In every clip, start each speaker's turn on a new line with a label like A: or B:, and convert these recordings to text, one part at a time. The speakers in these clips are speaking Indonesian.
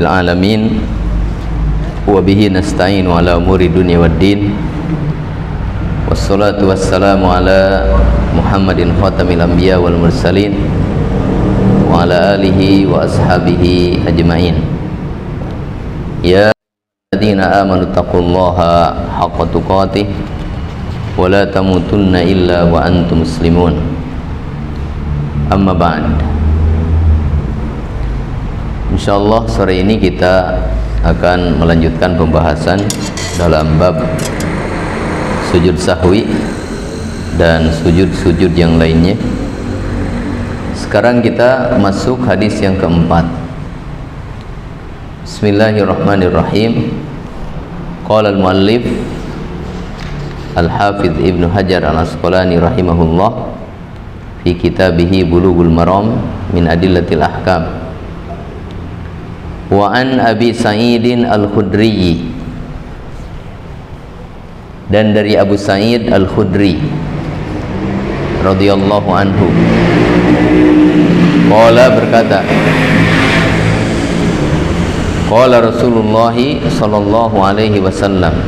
A: Alamin wa bihi nasta'inu ala umuri dunya waddin wassalatu wassalamu ala Muhammadin khatamil anbiya wal mursalin wa ala alihi wa ashabihi ajma'in. Ya ayyuhalladzina amanu taqullaha haqqa tuqatih wa la tamutunna illa wa antum muslimun. Amma ba'd. Insyaallah sore ini kita akan melanjutkan pembahasan dalam bab sujud sahwi dan sujud-sujud yang lainnya. Sekarang kita masuk hadis yang keempat. Bismillahirrahmanirrahim. Qala al-muallif Al-Hafidh Ibnu Hajar Al-Asqalani rahimahullah fi kitabihi Bulughul Maram min Adillatil Ahkam. Wa an Abi Sa'idin Al-Khudri, dan dari Abu Sa'id Al-Khudri radhiyallahu anhu, qala berkata, qala Rasulullah sallallahu alaihi wasallam,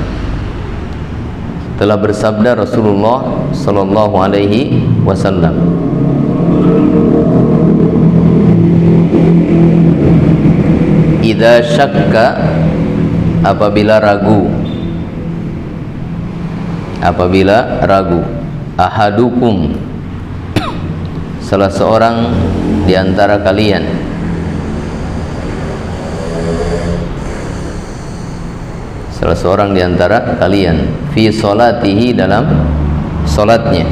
A: telah bersabda Rasulullah sallallahu alaihi wasallam, idza syakka, apabila ragu ahadukum, salah seorang di antara kalian, fi sholatihi, dalam sholatnya,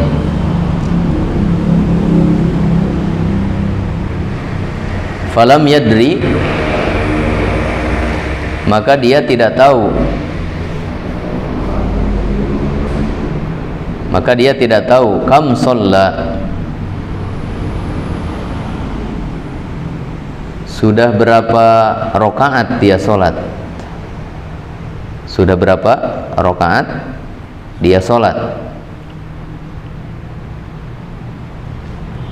A: falam yadri, maka dia tidak tahu, kam sholla, sudah berapa rakaat dia sholat,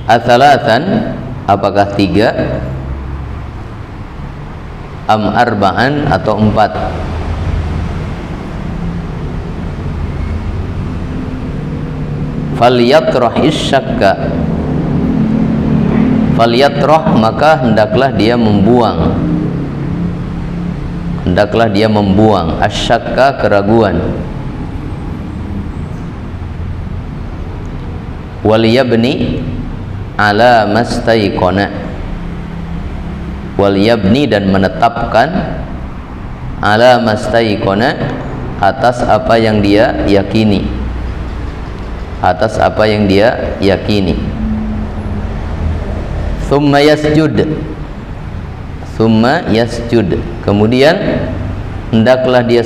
A: atsalatan, apakah 3, am arba'an, atau 4. Falyatrah isyakka, maka hendaklah dia membuang asyakka, keraguan. Waliyabni ala mastaiqona, dan menetapkan ala mastaiqona, atas apa yang dia yakini, thumma yasjud, kemudian hendaklah dia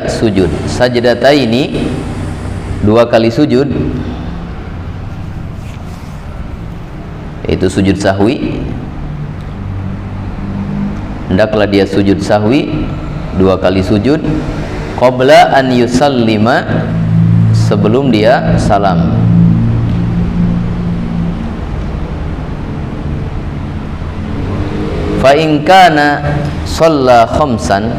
A: sujud, sajdataini, 2 kali sujud, itu sujud sahwi. Hendaklah dia sujud sahwi, 2 kali sujud, qabla an yusallima, sebelum dia salam. Fa in kana shalla khamsan,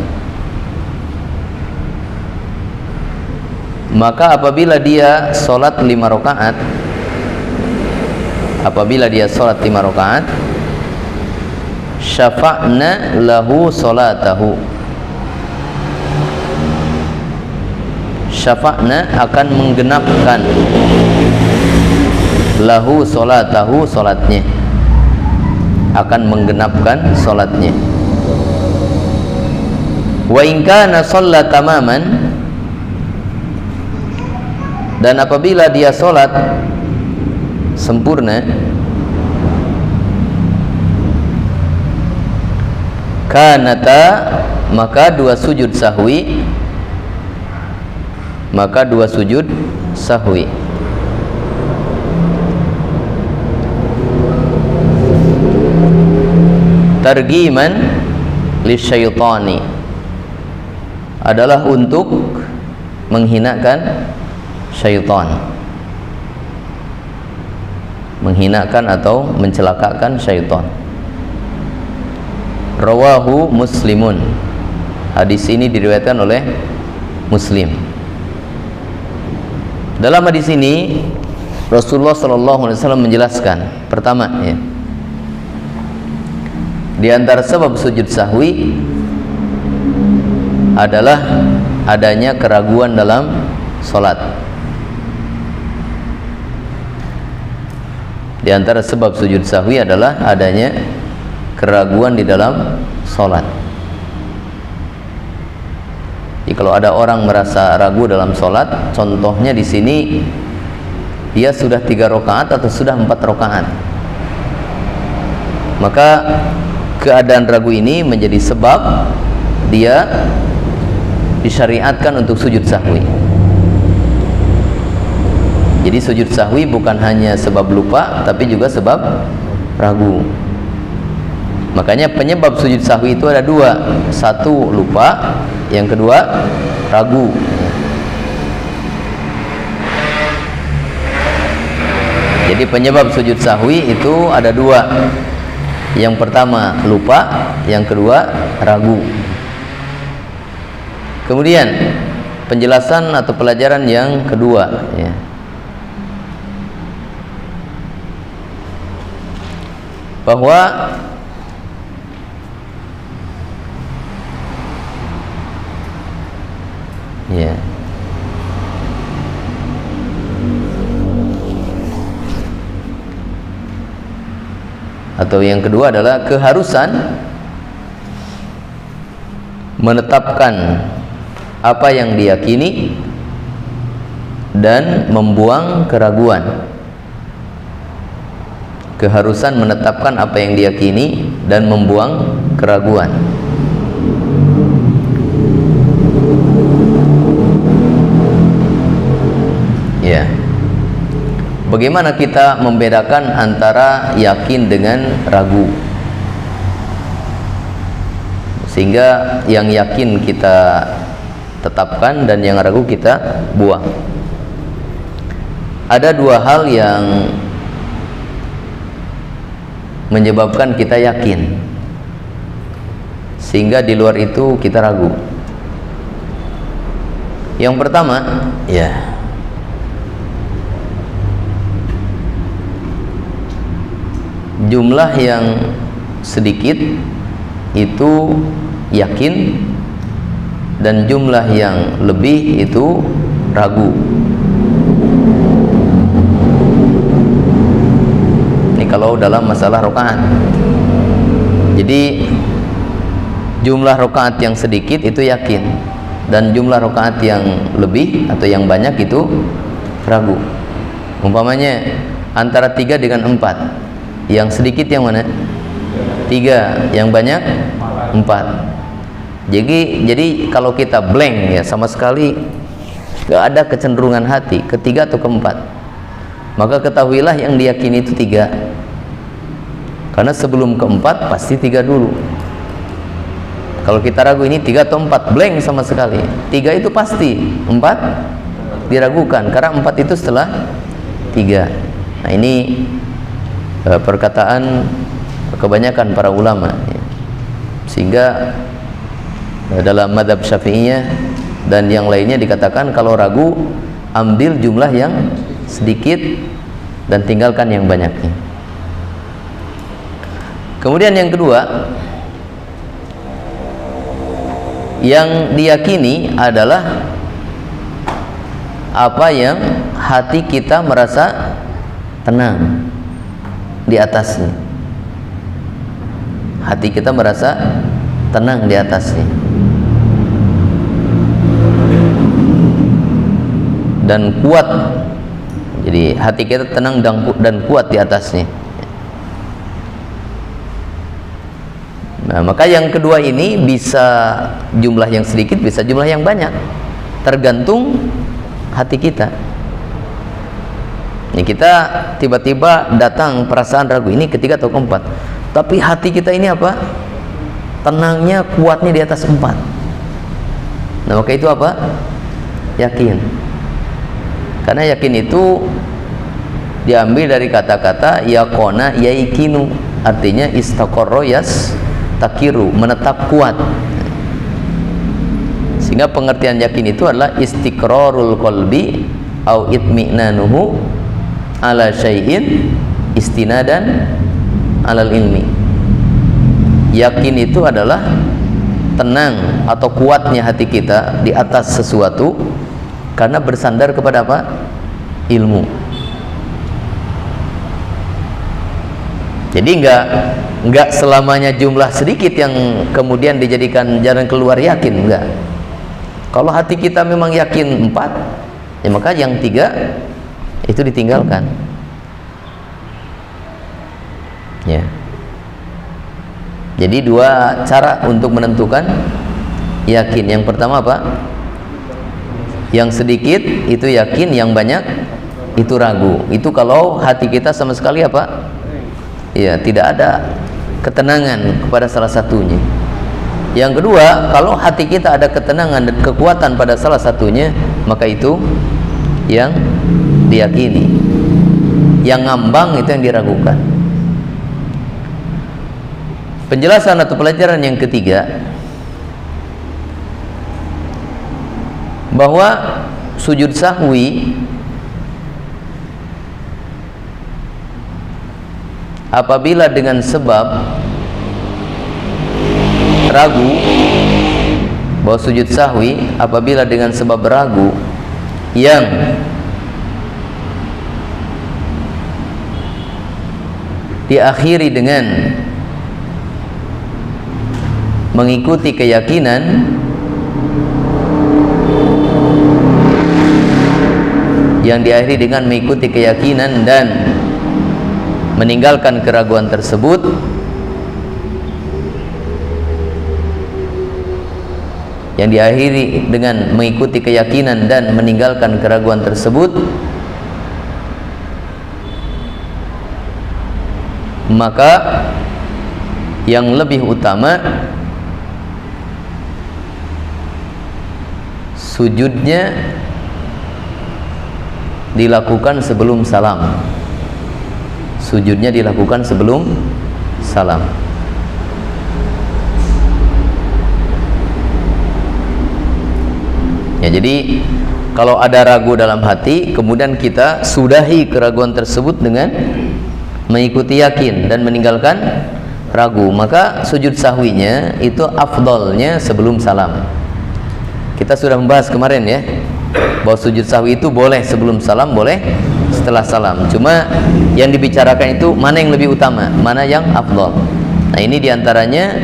A: maka apabila dia sholat 5 rakaat, syafa'na lahu sholatahu, syafa'na, akan menggenapkan, lahu sholatahu, sholatnya, wa in kana shalla tamaman, dan apabila dia sholat sempurna, kanata, maka 2 sujud sahwi, targiman lisyaitani, adalah untuk menghinakan syaitan, menghinakan atau mencelakakan syaitan. Rawahu Muslimun. Hadis ini diriwayatkan oleh Muslim. Dalam hadis ini Rasulullah SAW menjelaskan, pertama ya, di antara sebab sujud sahwi adalah adanya keraguan dalam sholat. Di antara sebab sujud sahwi adalah adanya keraguan di dalam sholat. Jadi kalau ada orang merasa ragu dalam sholat, contohnya di sini dia sudah 3 rakaat atau sudah 4 rakaat, maka keadaan ragu ini menjadi sebab dia disyariatkan untuk sujud sahwi. Jadi sujud sahwi bukan hanya sebab lupa, tapi juga sebab ragu. Makanya penyebab sujud sahwi itu ada 2. Satu lupa, yang kedua ragu. Jadi penyebab sujud sahwi itu ada 2. Yang pertama lupa, yang kedua ragu. Kemudian penjelasan atau pelajaran yang kedua ya, bahwa ya, atau yang kedua adalah keharusan menetapkan apa yang diyakini dan membuang keraguan. Keharusan menetapkan apa yang diyakini dan membuang keraguan. Ya. Bagaimana kita membedakan antara yakin dengan ragu? Sehingga yang yakin kita tetapkan dan yang ragu kita buang. Ada 2 hal yang menyebabkan kita yakin, sehingga di luar itu kita ragu. Yang pertama, ya, jumlah yang sedikit itu yakin, dan jumlah yang lebih itu ragu. Kalau dalam masalah rakaat, jadi jumlah rakaat yang sedikit itu yakin, dan jumlah rakaat yang lebih atau yang banyak itu ragu. Umpamanya antara 3 dengan 4, yang sedikit yang mana? 3, yang banyak 4. Jadi kalau kita blank ya, sama sekali gak ada kecenderungan hati ke 3 atau ke 4, maka ketahuilah yang diyakini itu 3. Karena sebelum ke 4 pasti 3 dulu. Kalau kita ragu ini 3 atau 4, blank sama sekali. 3 itu pasti, 4 diragukan, karena 4 itu setelah 3. Nah ini perkataan kebanyakan para ulama ya. Sehingga dalam mazhab Syafi'iyah dan yang lainnya dikatakan kalau ragu, ambil jumlah yang sedikit dan tinggalkan yang banyaknya. Kemudian yang kedua, yang diyakini adalah apa yang hati kita merasa tenang di atasnya. Hati kita merasa tenang di atasnya, dan kuat. Jadi hati kita tenang dan kuat di atasnya. Nah, maka yang kedua ini bisa jumlah yang sedikit, bisa jumlah yang banyak, tergantung hati kita. Ini kita tiba-tiba datang perasaan ragu ini ketiga atau keempat, tapi hati kita ini apa? Tenangnya, kuatnya di atas 4. Nah, maka itu apa? Yakin. Karena yakin itu diambil dari kata-kata yaqona yaikinu, artinya istaqarra yastakiru, menetap kuat. Sehingga pengertian yakin itu adalah istiqrarul qalbi au itmi'nanuhu ala syai'in istinadan alal ilmi. Yakin itu adalah tenang atau kuatnya hati kita di atas sesuatu karena bersandar kepada apa? Ilmu. Jadi enggak selamanya jumlah sedikit yang kemudian dijadikan jalan keluar yakin, enggak. Kalau hati kita memang yakin 4, ya maka yang 3 itu ditinggalkan. Ya. Jadi 2 cara untuk menentukan yakin. Yang pertama apa? Yang sedikit itu yakin, yang banyak itu ragu. Itu kalau hati kita sama sekali apa? Ya, tidak ada ketenangan kepada salah satunya. Yang kedua, kalau hati kita ada ketenangan dan kekuatan pada salah satunya, maka itu yang diyakini. Yang ngambang itu yang diragukan. Penjelasan atau pelajaran yang ketiga, bahwa sujud sahwi apabila dengan sebab ragu, bahwa sujud sahwi apabila dengan sebab ragu yang diakhiri dengan mengikuti keyakinan, yang diakhiri dengan mengikuti keyakinan dan meninggalkan keraguan tersebut, yang diakhiri dengan mengikuti keyakinan dan meninggalkan keraguan tersebut, maka yang lebih utama sujudnya dilakukan sebelum salam. Sujudnya dilakukan sebelum salam. Ya, jadi kalau ada ragu dalam hati, kemudian kita sudahi keraguan tersebut dengan mengikuti yakin dan meninggalkan ragu, maka sujud sahwinya itu afdolnya sebelum salam. Kita sudah membahas kemarin ya, bahwa sujud sahwi itu boleh sebelum salam, boleh setelah salam. Cuma yang dibicarakan itu mana yang lebih utama, mana yang afdol. Nah, ini diantaranya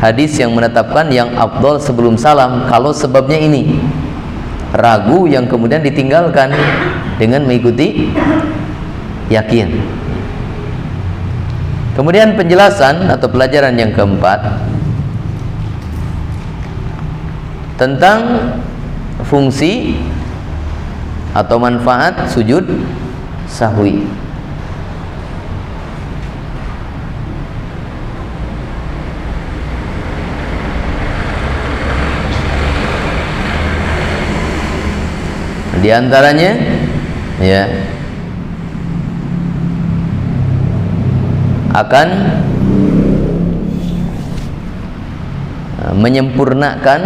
A: hadis yang menetapkan yang afdol sebelum salam kalau sebabnya ini ragu yang kemudian ditinggalkan dengan mengikuti yakin. Kemudian penjelasan atau pelajaran yang keempat tentang fungsi atau manfaat sujud sahwi. Di antaranya ya akan menyempurnakan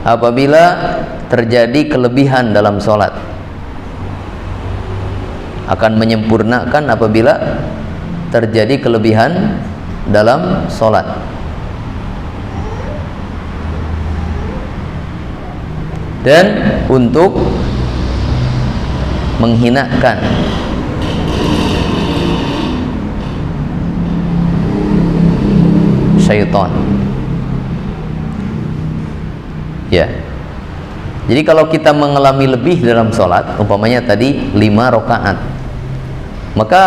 A: apabila terjadi kelebihan dalam sholat, akan menyempurnakan apabila terjadi kelebihan dalam sholat. Dan untuk menghinakan syaitan. Ya. Jadi kalau kita mengalami lebih dalam sholat, umpamanya tadi 5 rakaat, maka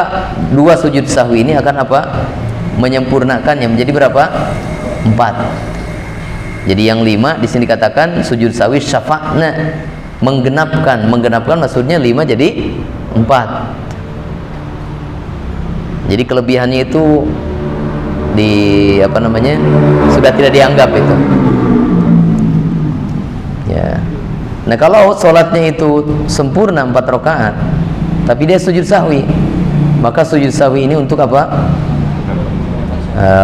A: 2 sujud sahwi ini akan apa? Menyempurnakannya menjadi berapa? 4. Jadi yang 5 di sini dikatakan sujud sahwi syafa'na, menggenapkan maksudnya 5 jadi 4. Jadi kelebihannya itu sudah tidak dianggap itu. Ya. Nah, kalau sholatnya itu sempurna 4 rakaat, tapi dia sujud sahwi, Maka sujud sahwi ini untuk apa?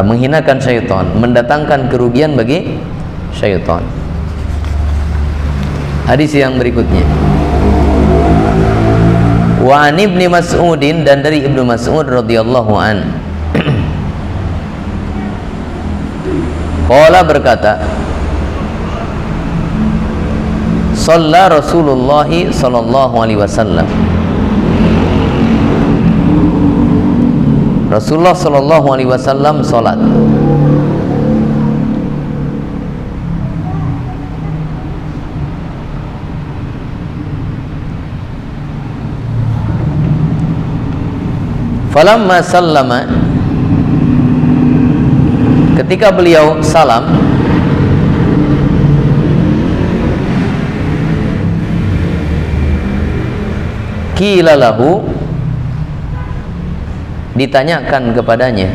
A: Menghinakan syaitan, mendatangkan kerugian bagi syaitan. Hadis yang berikutnya, wa an Ibnu Mas'udin, dan dari Ibnu Mas'ud radhiyallahu an, qala berkata, shalla Rasulullah sallallahu alaihi wasallam, Rasulullah sallallahu alaihi wasallam salat. Falamma sallama, ketika beliau salam, qila lahu, ditanyakan kepadanya,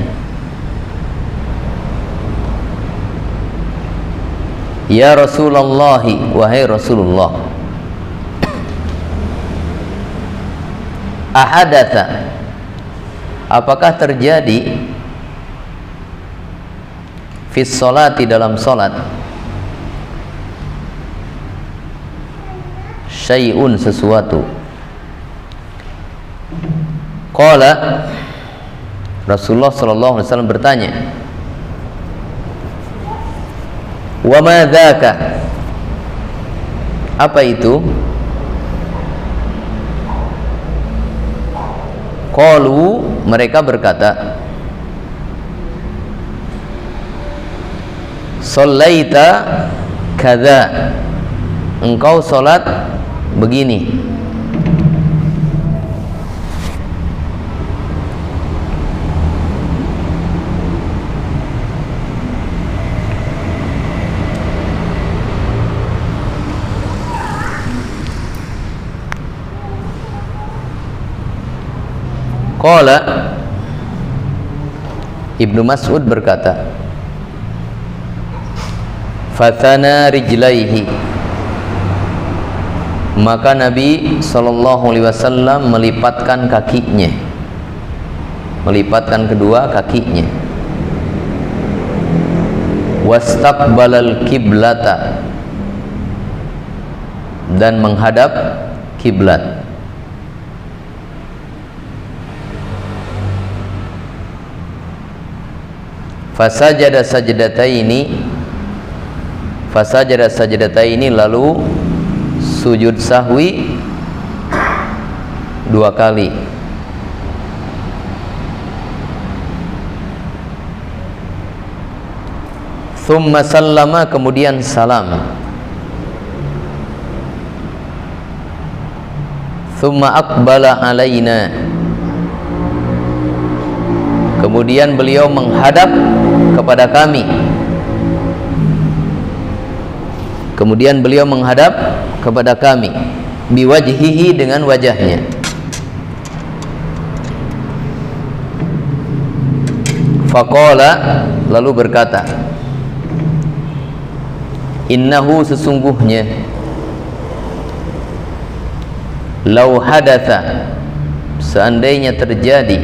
A: ya Rasulullah, wahai Rasulullah, ahadatha, apakah terjadi fis sholati, dalam sholat, syai'un, sesuatu. Qala, Rasulullah sallallahu alaihi wasallam bertanya, wa ma dzaka, apa itu? Qalu, mereka berkata, shallaita kadza, engkau salat begini. Qala, Ibnu Mas'ud berkata, fathana rijlaihi, maka Nabi sallallahu alaihi wasallam melipatkan kakinya, melipatkan kedua kakinya. Wastaqbalal kiblata, dan menghadap kiblat. Fasajada sajdataini, fasajada sajdataini, lalu sujud sahwi 2 kali. Thumma sallama, kemudian salam. Thumma aqbala alaina, kemudian beliau menghadap kepada kami. Kemudian beliau menghadap kepada kami, biwajhihi, dengan wajahnya. Faqala, lalu berkata, innahu, sesungguhnya, lau hadatha, seandainya terjadi,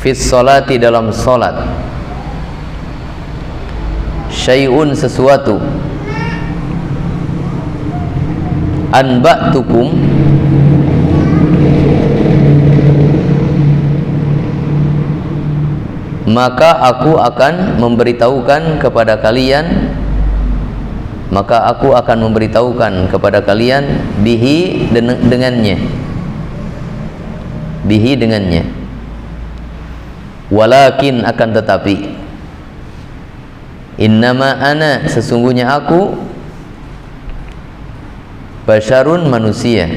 A: fis sholati, dalam sholat, syai'un, sesuatu, anba'tukum, maka aku akan memberitahukan kepada kalian, maka aku akan memberitahukan kepada kalian, bihi, dengannya, bihi, dengannya. Walakin, akan tetapi, innama ana, sesungguhnya aku, basyarun, manusia,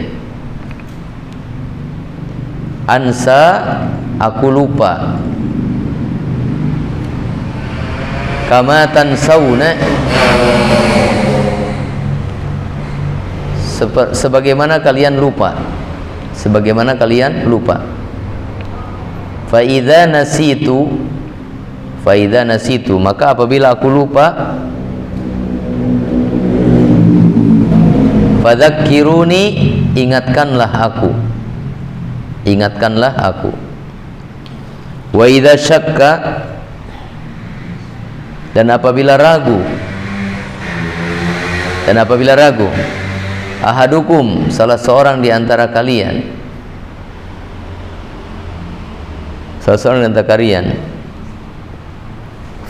A: ansa, aku lupa, kama tansawna, sebagaimana kalian lupa, sebagaimana kalian lupa. Fa idza nasitu, fa idza nasitu, maka apabila aku lupa, fadzakiruni, ingatkanlah aku, ingatkanlah aku. Wa idza syakka, dan apabila ragu, ahadukum, salah seorang di antara kalian,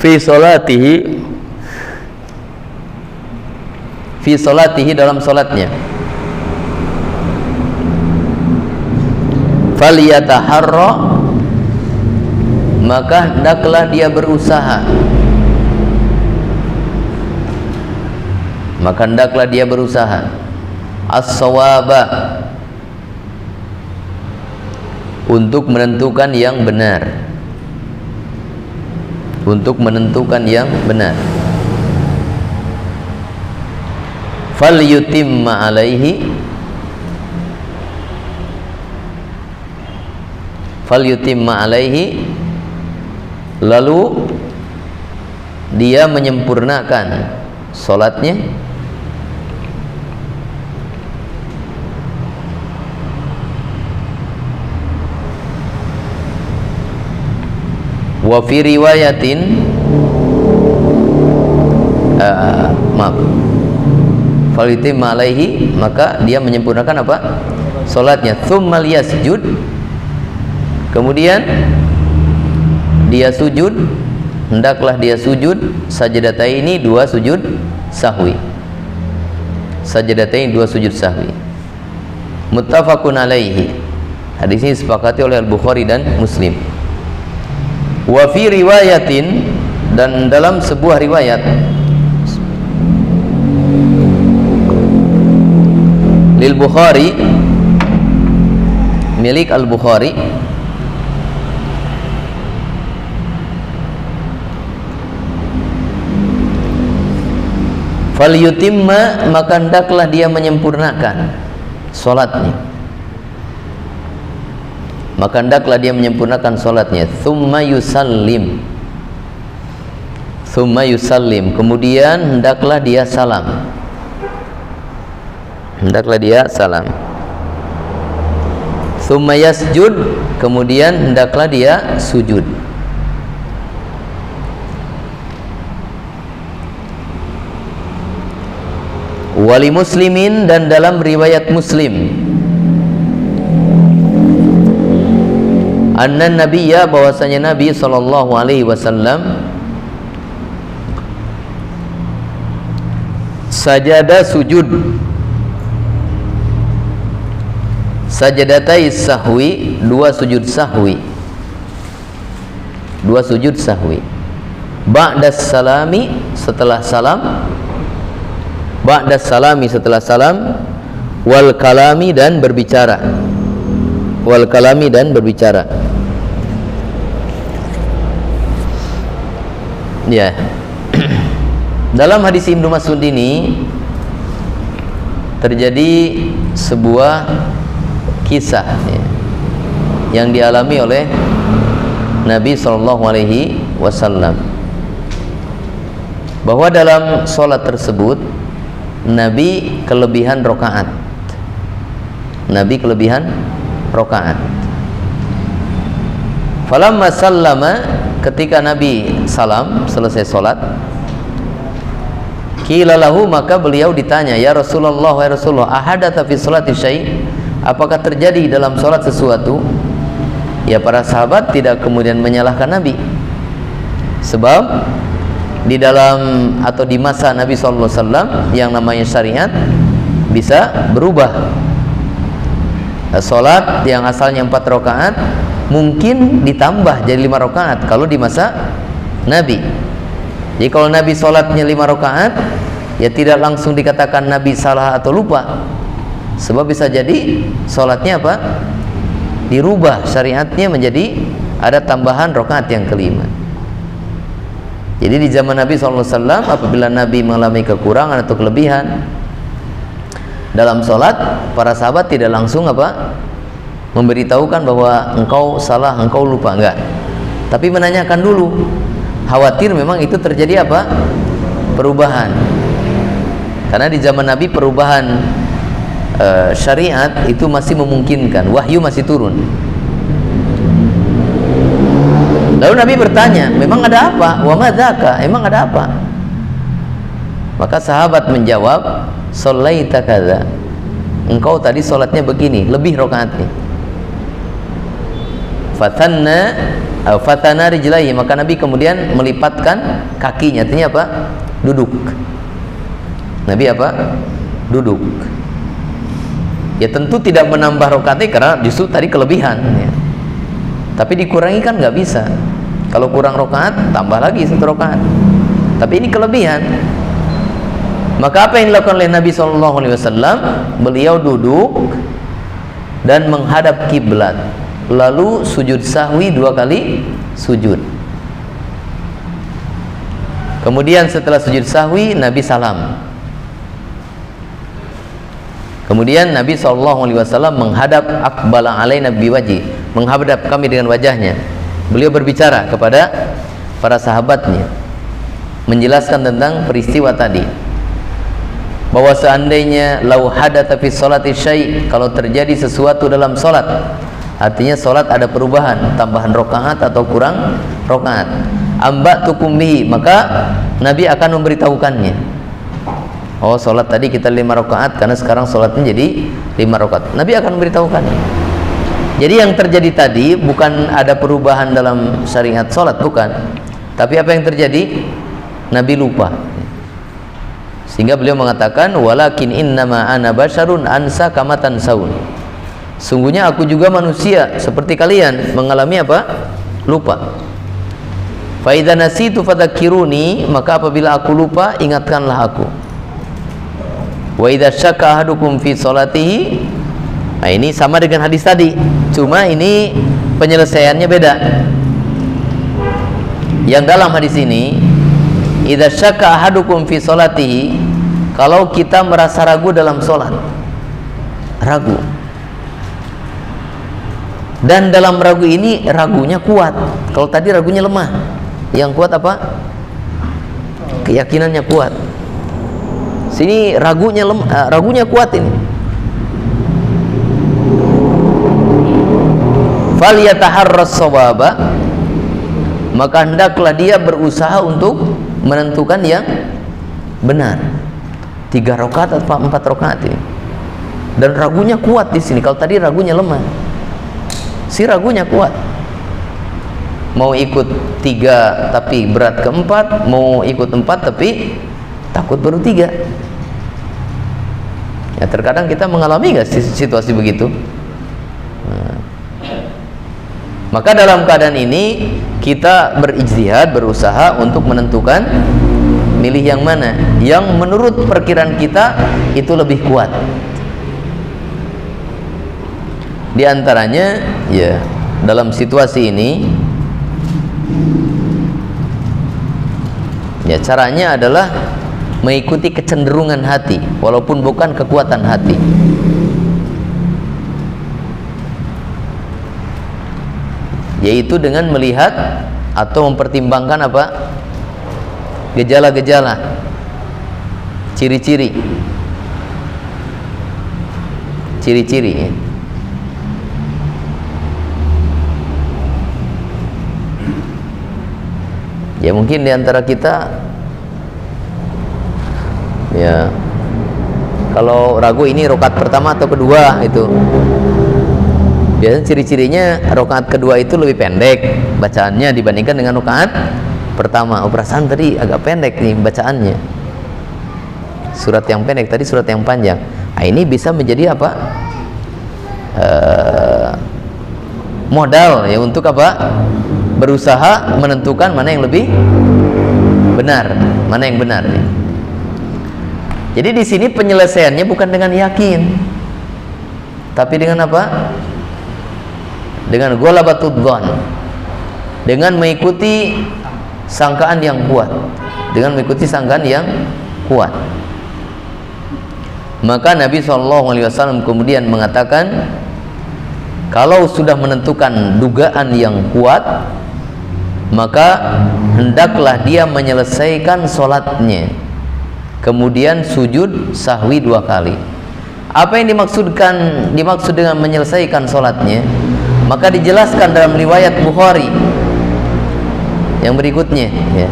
A: fi salatihi, dalam salatnya, falyataharra, maka hendaklah dia berusaha, as-shawaba, untuk menentukan yang benar, falyutimma alaihi, lalu dia menyempurnakan salatnya, wa fi riwayatin falyutimma alaihi, maka dia menyempurnakan apa? Salatnya. Tsumma liyasjud, kemudian dia sujud, hendaklah dia sujud sajdataini, dua sujud sahwi. Muttafaqun alaihi. Hadis ini disepakati oleh Al-Bukhari dan Muslim. Wa fi riwayatin, dan dalam sebuah riwayat lil Bukhari, milik Al-Bukhari, falyutimma, maka hendaklah dia menyempurnakan salatnya, tsumma yusallim, kemudian hendaklah dia salam, tsumma yasjud, kemudian hendaklah dia sujud. Wali Muslimin, dan dalam riwayat Muslim, anna nabiyya, bahwasanya Nabi sallallahu alaihi wasallam sajada sujud, sajadatai sahwi, dua sujud sahwi, ba'das salami, setelah salam, wal kalami, dan berbicara, ya. Dalam hadis Ibnu Mas'ud ini terjadi sebuah kisah, ya, yang dialami oleh Nabi sallallahu alaihi wasallam, bahwa dalam sholat tersebut Nabi kelebihan rokaat. Falamma sallama, ketika Nabi salam, selesai sholat, qila lahu, maka beliau ditanya, ya Rasulullah, ahadatha fi sholati syai', apakah terjadi dalam sholat sesuatu? Ya, para sahabat tidak kemudian menyalahkan Nabi, sebab di dalam atau di masa Nabi SAW yang namanya syariat bisa berubah. Salat yang asalnya 4 rakaat mungkin ditambah jadi 5 rakaat kalau di masa Nabi. Jadi kalau Nabi salatnya 5 rakaat, ya tidak langsung dikatakan Nabi salah atau lupa, sebab bisa jadi salatnya apa? Dirubah syariatnya menjadi ada tambahan rakaat yang kelima. Jadi di zaman Nabi SAW, apabila Nabi mengalami kekurangan atau kelebihan dalam sholat, para sahabat tidak langsung memberitahukan bahwa engkau salah, engkau lupa, enggak, tapi menanyakan dulu, khawatir memang itu terjadi perubahan. Karena di zaman Nabi perubahan syariat itu masih memungkinkan, wahyu masih turun. Lalu Nabi bertanya, memang ada apa? Wa madzaka, emang ada apa? Maka sahabat menjawab, sholaita kadza, engkau tadi sholatnya begini, lebih rakaatnya. Fatana rijlaihi, maka Nabi kemudian melipatkan kakinya. Artinya apa? Duduk. Nabi apa? Duduk. Ya tentu tidak menambah rakaatnya karena justru tadi kelebihan ya. Tapi dikurangi kan nggak bisa. Kalau kurang rakaat, tambah lagi 1 rakaat. Tapi ini kelebihan. Maka apa yang dilakukan oleh Nabi SAW? Beliau duduk dan menghadap kiblat, lalu sujud sahwi 2 kali sujud. Kemudian setelah sujud sahwi, Nabi salam. Kemudian Nabi SAW menghadap aqbala alaina biwajhi, menghadap kami dengan wajahnya. Beliau berbicara kepada para sahabatnya, menjelaskan tentang peristiwa tadi, bahwa seandainya lau hadatsa fi sholati syai', kalau terjadi sesuatu dalam salat, artinya salat ada perubahan, tambahan rakaat atau kurang rakaat, ambatukum bihi, maka Nabi akan memberitahukannya. Oh, salat tadi kita 5 rakaat karena sekarang salatnya jadi 5 rakaat. Nabi akan memberitahukannya. Jadi yang terjadi tadi bukan ada perubahan dalam syariat salat, bukan. Tapi apa yang terjadi? Nabi lupa. Sehingga beliau mengatakan, walakin innama ana basyarun ansa kama tansaun. Sungguhnya aku juga manusia seperti kalian, mengalami apa? Lupa. Fa idza nasitu fadzakiruni, maka apabila aku lupa, ingatkanlah aku. Wa idza syakka ahadukum fi sholatihi, nah ini sama dengan hadis tadi, cuma ini penyelesaiannya beda. Yang dalam hadis ini, idza syakka ahadukum fi sholatihi, kalau kita merasa ragu dalam sholat, ragu, dan dalam ragu ini ragunya kuat. Kalau tadi ragunya lemah, yang kuat apa? Keyakinannya kuat. Sini ragunya lemah, ragunya kuat ini. Falyataharras shawaba, maka hendaklah dia berusaha untuk menentukan yang benar. 3 rakaat atau 4 rakaat ini. Dan ragunya kuat di sini. Kalau tadi ragunya lemah, si ragunya kuat. Mau ikut 3 tapi berat ke 4, mau ikut 4 tapi takut baru 3. Ya, terkadang kita mengalami nggak situasi begitu? Nah, maka dalam keadaan ini kita berijtihad, berusaha untuk menentukan milih yang mana yang menurut perkiraan kita itu lebih kuat. Di antaranya ya dalam situasi ini ya caranya adalah mengikuti kecenderungan hati walaupun bukan kekuatan hati. Yaitu dengan melihat atau mempertimbangkan apa? Gejala-gejala, ciri-ciri ya. Ya mungkin diantara kita ya kalau ragu ini rakaat pertama atau kedua, itu biasanya ciri-cirinya rakaat kedua itu lebih pendek bacaannya dibandingkan dengan rakaat pertama. Oh, perasaan tadi agak pendek nih bacaannya, surat yang pendek tadi surat yang panjang. Nah, ini bisa menjadi apa? Modal ya untuk apa? Berusaha menentukan mana yang lebih benar, mana yang benar ya. Jadi di sini penyelesaiannya bukan dengan yakin, tapi dengan apa? Dengan ghalabatud dzan, dengan mengikuti sangkaan yang kuat, dengan mengikuti sangkaan yang kuat. Maka Nabi SAW kemudian mengatakan, kalau sudah menentukan dugaan yang kuat, maka hendaklah dia menyelesaikan sholatnya, kemudian sujud sahwi 2 kali. Apa yang dimaksud dengan menyelesaikan sholatnya? Maka dijelaskan dalam riwayat Bukhari yang berikutnya, ya.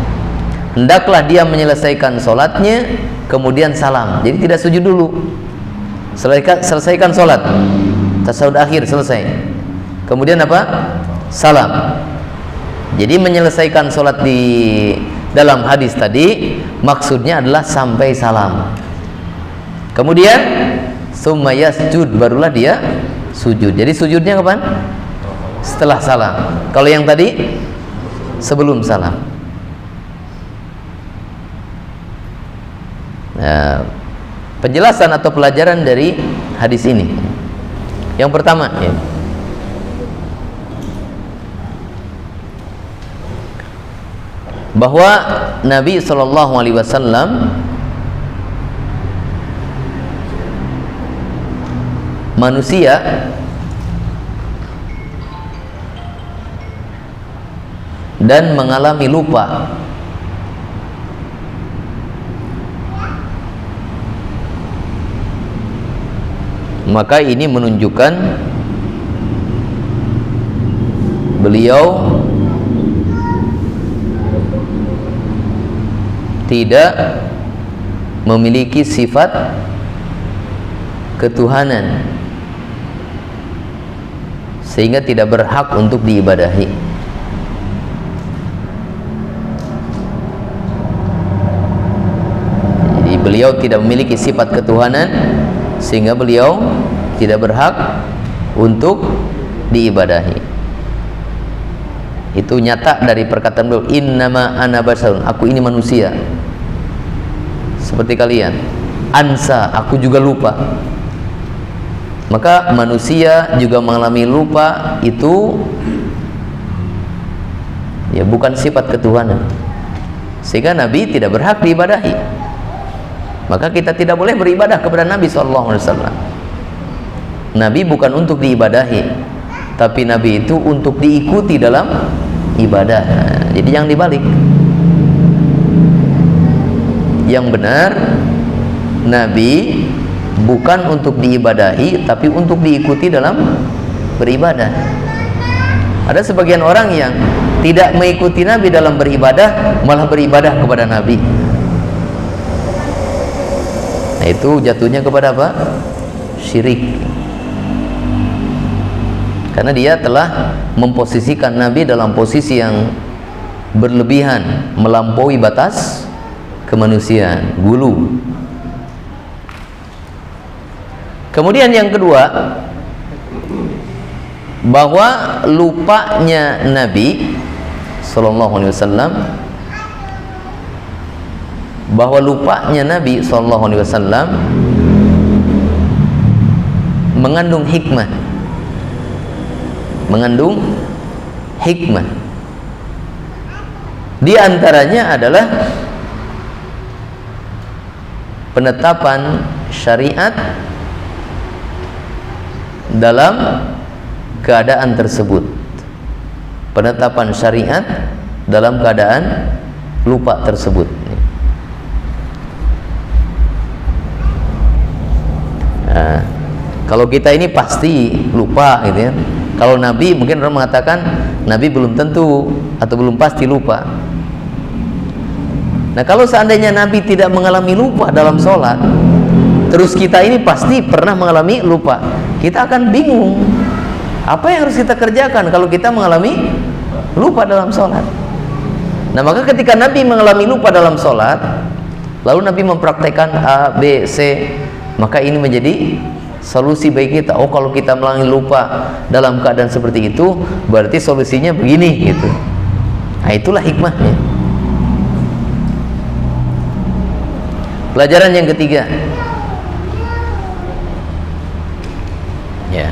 A: Hendaklah dia menyelesaikan sholatnya kemudian salam. Jadi tidak sujud dulu. Selesaikan sholat, tasyahud akhir selesai. Kemudian apa? Salam. Jadi menyelesaikan sholat di dalam hadis tadi maksudnya adalah sampai salam. Kemudian summa yasjud, barulah dia sujud. Jadi sujudnya kapan? Setelah salam. Kalau yang tadi sebelum salam. Nah, penjelasan atau pelajaran dari hadis ini. Yang pertama, ya, bahwa Nabi SAW manusia dan mengalami lupa. Maka ini menunjukkan beliau tidak memiliki sifat ketuhanan, sehingga tidak berhak untuk diibadahi. Jadi beliau tidak memiliki sifat ketuhanan, sehingga beliau tidak berhak untuk diibadahi. Itu nyata dari perkataan beliau, innama ana basarun, aku ini manusia seperti kalian. Ansa, aku juga lupa. Maka manusia juga mengalami lupa, itu ya bukan sifat ketuhanan, sehingga Nabi tidak berhak diibadahi. Maka kita tidak boleh beribadah kepada Nabi SAW. Nabi bukan untuk diibadahi, tapi Nabi itu untuk diikuti dalam ibadah. Jadi yang dibalik. Yang benar, Nabi bukan untuk diibadahi, tapi untuk diikuti dalam beribadah. Ada sebagian orang yang tidak mengikuti Nabi dalam beribadah, malah beribadah kepada Nabi. Nah, itu jatuhnya kepada apa? Syirik. Karena dia telah memposisikan Nabi dalam posisi yang berlebihan, melampaui batas kemanusiaan, gulu. Kemudian yang kedua, bahwa lupanya Nabi sallallahu alaihi wasallam, bahwa lupanya Nabi sallallahu alaihi wasallam mengandung hikmah. Mengandung hikmah. Di antaranya adalah penetapan syariat dalam keadaan tersebut. Penetapan syariat dalam keadaan lupa tersebut. Nah, kalau kita ini pasti lupa gitu ya. Kalau Nabi, mungkin orang mengatakan Nabi belum tentu atau belum pasti lupa. Nah, kalau seandainya Nabi tidak mengalami lupa dalam sholat, terus kita ini pasti pernah mengalami lupa, kita akan bingung apa yang harus kita kerjakan kalau kita mengalami lupa dalam sholat. Nah, maka ketika Nabi mengalami lupa dalam sholat, lalu Nabi mempraktekkan A, B, C, maka ini menjadi solusi bagi kita. Oh, kalau kita mengalami lupa dalam keadaan seperti itu, berarti solusinya begini gitu. Nah, itulah hikmahnya. Pelajaran yang ketiga, ya,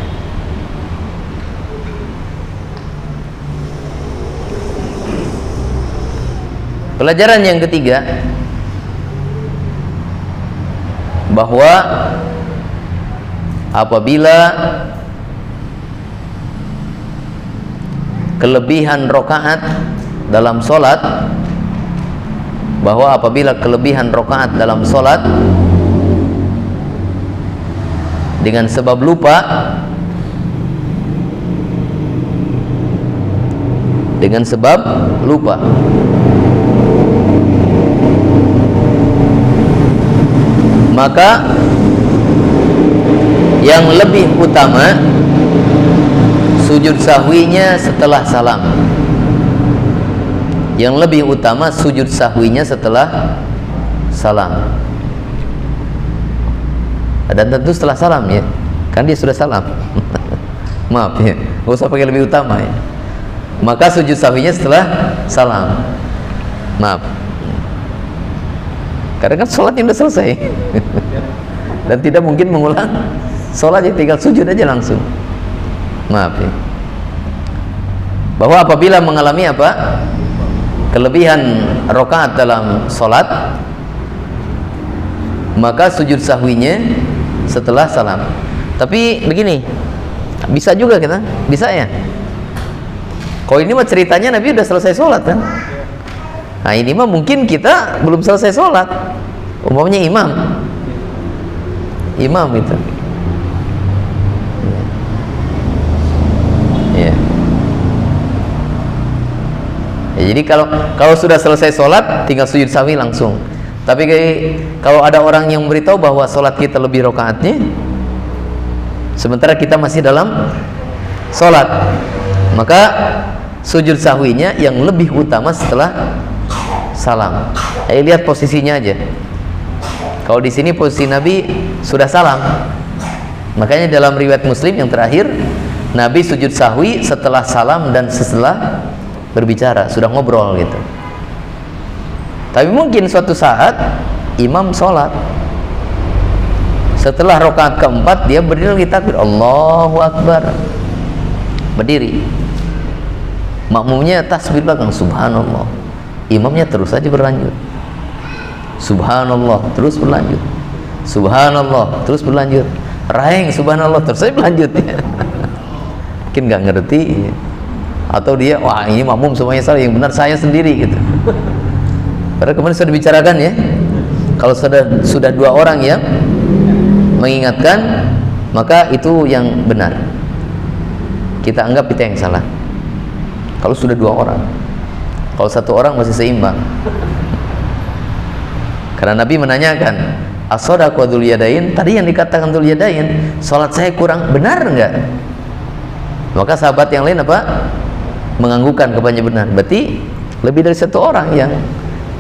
A: pelajaran yang ketiga, bahwa apabila kelebihan rakaat dalam sholat, bahwa apabila kelebihan rakaat dalam sholat dengan sebab lupa, dengan sebab lupa. Maka yang lebih utama sujud sahwinya setelah salam. Yang lebih utama sujud sahwinya setelah salam. Dan tentu setelah salam ya, kan dia sudah salam. Maaf ya, nggak usah pakai lebih utama ya. Maka sujud sahwinya setelah salam. Maaf, karena kan sholatnya sudah selesai. Dan tidak mungkin mengulang sholat, tinggal sujud aja langsung. Maaf ya. Bahwa apabila mengalami apa? Kelebihan rakaat dalam sholat, maka sujud sahwinya setelah salam. Tapi begini, bisa juga kita, bisa ya. Kalau ini mah ceritanya Nabi udah selesai sholat kan. Nah ini mah mungkin kita belum selesai sholat. Umpamanya imam itu. Ya. Ya, jadi kalau sudah selesai sholat, tinggal sujud sahwi langsung. Tapi kalau ada orang yang memberitahu bahwa sholat kita lebih rakaatnya, sementara kita masih dalam sholat, maka sujud sahwinya yang lebih utama setelah salam. Lihat posisinya aja. Kalau di sini posisi Nabi sudah salam, makanya dalam riwayat Muslim yang terakhir, Nabi sujud sahwi setelah salam dan setelah berbicara, sudah ngobrol gitu. Tapi mungkin suatu saat imam sholat, setelah rakaat keempat dia berdiri takbir, Allahu Akbar, berdiri, makmumnya tasbih belakang, subhanallah, imamnya terus saja berlanjut, subhanallah, terus berlanjut, subhanallah, terus berlanjut, raeng, subhanallah, terus saja berlanjut. Mungkin nggak ngerti, atau dia, wah ini makmum semuanya salah, yang benar saya sendiri gitu. Padahal kemarin sudah dibicarakan ya, kalau sudah dua orang yang mengingatkan, maka itu yang benar, kita anggap itu yang salah. Kalau sudah dua orang, kalau satu orang masih seimbang. Karena Nabi menanyakan, as-shadaqu dzul yadain, tadi yang dikatakan dzul yadain, salat saya kurang, benar enggak? Maka sahabat yang lain apa? Menganggukkan kepadanya benar. Berarti lebih dari satu orang yang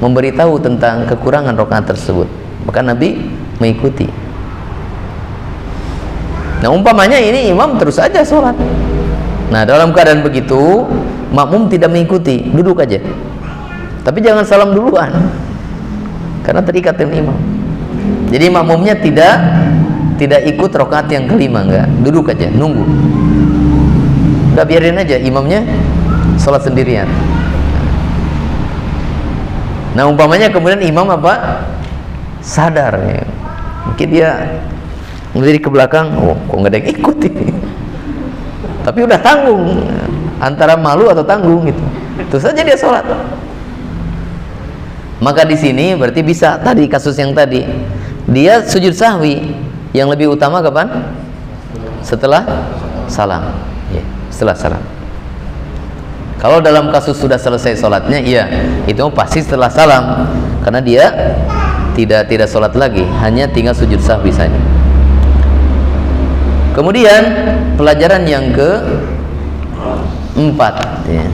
A: memberitahu tentang kekurangan rakaat tersebut, maka Nabi mengikuti. Nah umpamanya ini imam terus saja sholat, nah dalam keadaan begitu makmum tidak mengikuti, duduk aja, tapi jangan salam duluan karena terikat dengan imam. Jadi makmumnya tidak ikut rakaat yang kelima, enggak, duduk aja nunggu, udah biarin aja imamnya sholat sendirian. Nah umpamanya kemudian imam apa? Sadar ya. Mungkin dia berdiri ke belakang, oh kok nggak ada yang ikut ini. Tapi udah tanggung, antara malu atau tanggung gitu. Terus saja dia sholat. Maka di sini berarti bisa tadi kasus yang tadi, dia sujud sahwi yang lebih utama kapan? Setelah salam. Ya, setelah salam. Kalau dalam kasus sudah selesai sholatnya, iya, itu pasti setelah salam, karena dia tidak sholat lagi, hanya tinggal sujud sahwi saja. Kemudian pelajaran yang keempat, ya.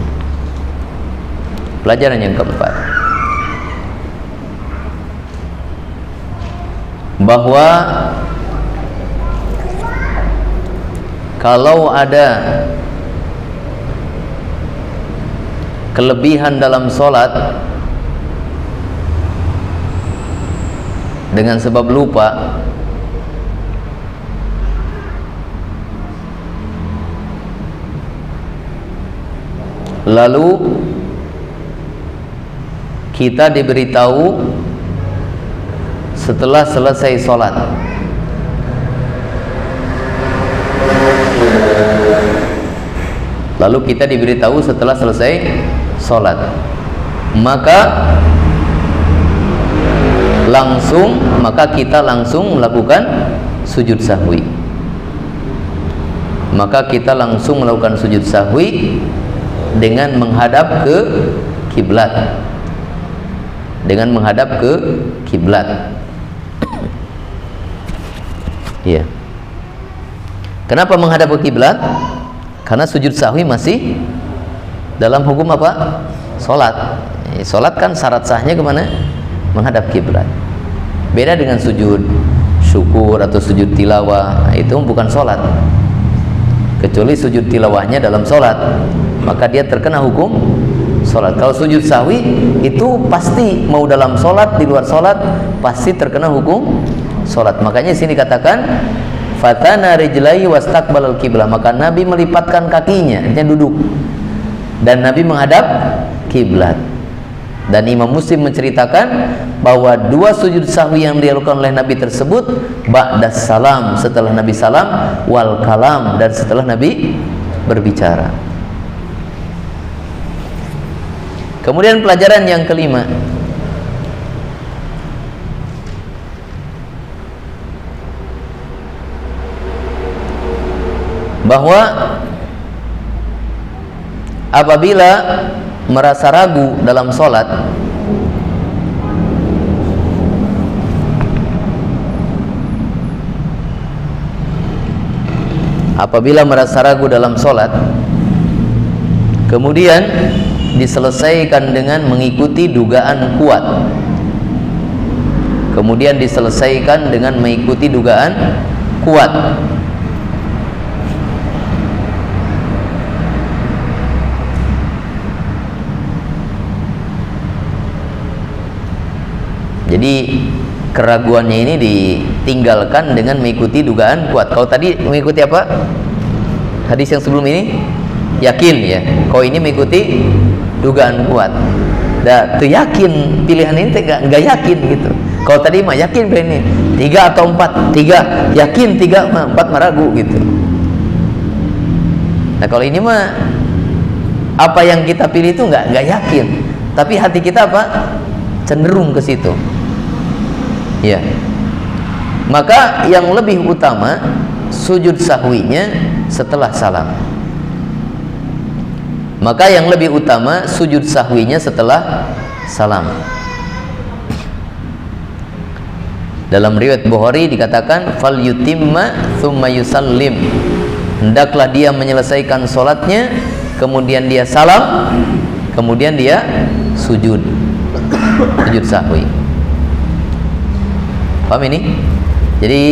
A: Pelajaran yang keempat, bahwa kalau ada kelebihan dalam sholat dengan sebab lupa, lalu kita diberitahu setelah selesai sholat, lalu kita diberitahu setelah selesai sholat, maka kita langsung melakukan sujud sahwi. Maka kita langsung melakukan sujud sahwi dengan menghadap ke kiblat. Dengan menghadap ke kiblat. Iya. Kenapa menghadap ke kiblat? Karena sujud sahwi masih dalam hukum apa? Salat. Salat kan syarat sahnya kemana? Menghadap kiblat. Beda dengan sujud syukur atau sujud tilawah, itu bukan salat. Kecuali sujud tilawahnya dalam salat, maka dia terkena hukum salat. Kalau sujud sahwi itu pasti mau dalam salat, di luar salat pasti terkena hukum salat. Makanya sini katakan fatana rijlai wastaqbalal qiblah, maka Nabi melipatkan kakinya, artinya duduk, dan Nabi menghadap kiblat. Dan Imam Muslim menceritakan bahwa dua sujud sahwi yang dilakukan oleh Nabi tersebut ba'das salam, setelah Nabi salam, wal kalam, dan setelah Nabi berbicara. Kemudian pelajaran yang kelima, bahwa apabila merasa ragu dalam sholat, kemudian diselesaikan dengan mengikuti dugaan kuat. Jadi keraguannya ini ditinggalkan dengan mengikuti dugaan kuat. Kalau tadi mengikuti apa? Hadis yang sebelum ini yakin ya. Kalau ini mengikuti dugaan kuat. Dah tuh yakin pilihan ini enggak yakin gitu. Kalau tadi mah yakin pilihan ini 3 atau 4, 3 yakin, 3 4 meragu gitu. Nah kalau ini mah apa yang kita pilih itu enggak yakin, tapi hati kita apa? Cenderung ke situ. Ya. Maka yang lebih utama sujud sahwinya setelah salam. Dalam riwayat Bukhari dikatakan fal yutimma tsumma yusallim. Hendaklah dia menyelesaikan salatnya, kemudian dia salam, kemudian dia sujud sahwi. Paham ini? Jadi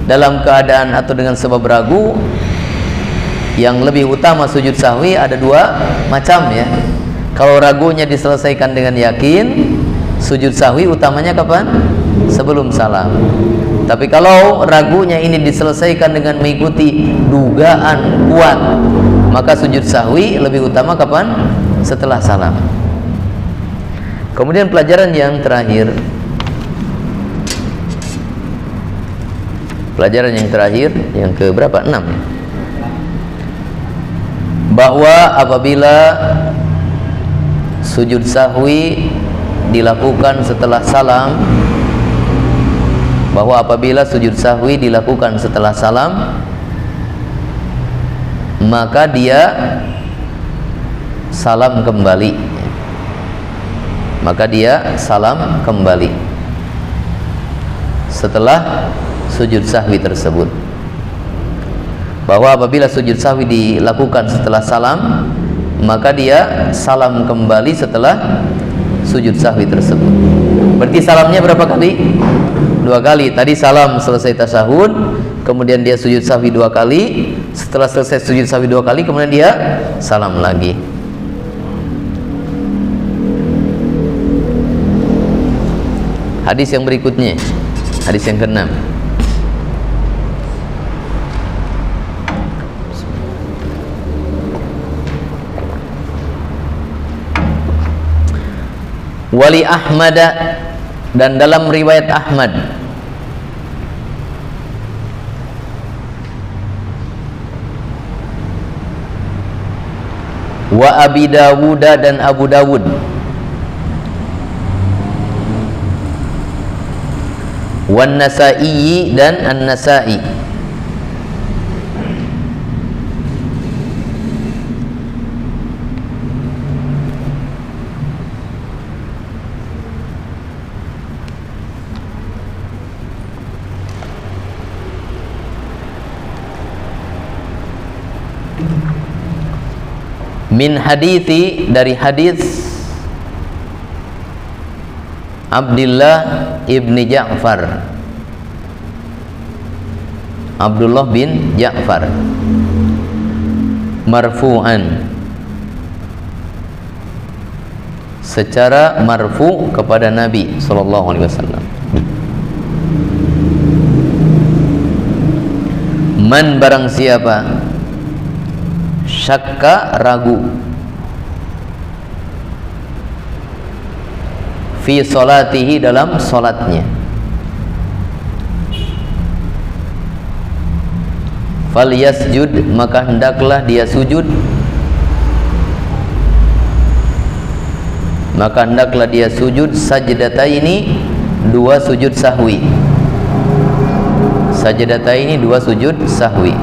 A: dalam keadaan atau dengan sebab ragu, yang lebih utama sujud sahwi ada 2 macam ya. Kalau ragunya diselesaikan dengan yakin, sujud sahwi utamanya kapan? Sebelum salam. Tapi kalau ragunya ini diselesaikan dengan mengikuti dugaan kuat, maka sujud sahwi lebih utama kapan? Setelah salam. Kemudian pelajaran yang terakhir, yang ke berapa? 6 ya? Bahwa apabila sujud sahwi dilakukan setelah salam, maka dia salam kembali setelah sujud sahwi tersebut. Bahwa apabila sujud sahwi dilakukan setelah salam, maka dia salam kembali setelah sujud sahwi tersebut. Berarti salamnya berapa kali? 2 kali. Tadi salam selesai tasyahud, kemudian dia sujud sahwi 2 kali. Setelah selesai sujud sahwi 2 kali, kemudian dia salam lagi. Hadis yang berikutnya, hadis yang ke-6. Wali Ahmad, dan dalam riwayat Ahmad, wa Abi Dawud, dan Abu Dawud, wan Nasa'i, dan An-Nasa'i, Min hadithi, dari hadis Abdullah ibni Ja'far, Abdullah bin Ja'far, marfu'an, secara marfu kepada Nabi sallallahu alaihi wasallam. Man, barang siapa, syakka, ragu, fi salatihi, dalam salatnya, falyasjud, maka hendaklah dia sujud, maka hendaklah dia sujud sajdataini, dua sujud sahwi. Sajdataini, dua sujud sahwi.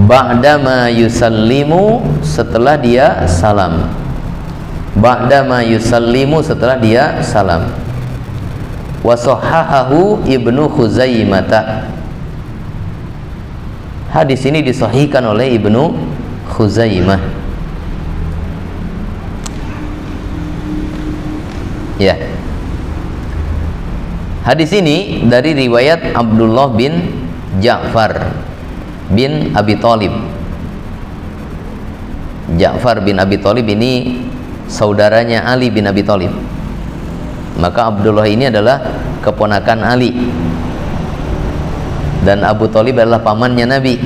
A: Ba'dama yusallimu, setelah dia salam. Ba'dama yusallimu, setelah dia salam. Wa sahhahahu Ibnu Khuzaimah. Hadis ini disahihkan oleh Ibnu Khuzaimah. Ya. Hadis ini dari riwayat Abdullah bin Ja'far bin Abi Thalib. Ja'far bin Abi Thalib ini saudaranya Ali bin Abi Thalib. Maka Abdullah ini adalah keponakan Ali, dan Abu Thalib adalah pamannya Nabi.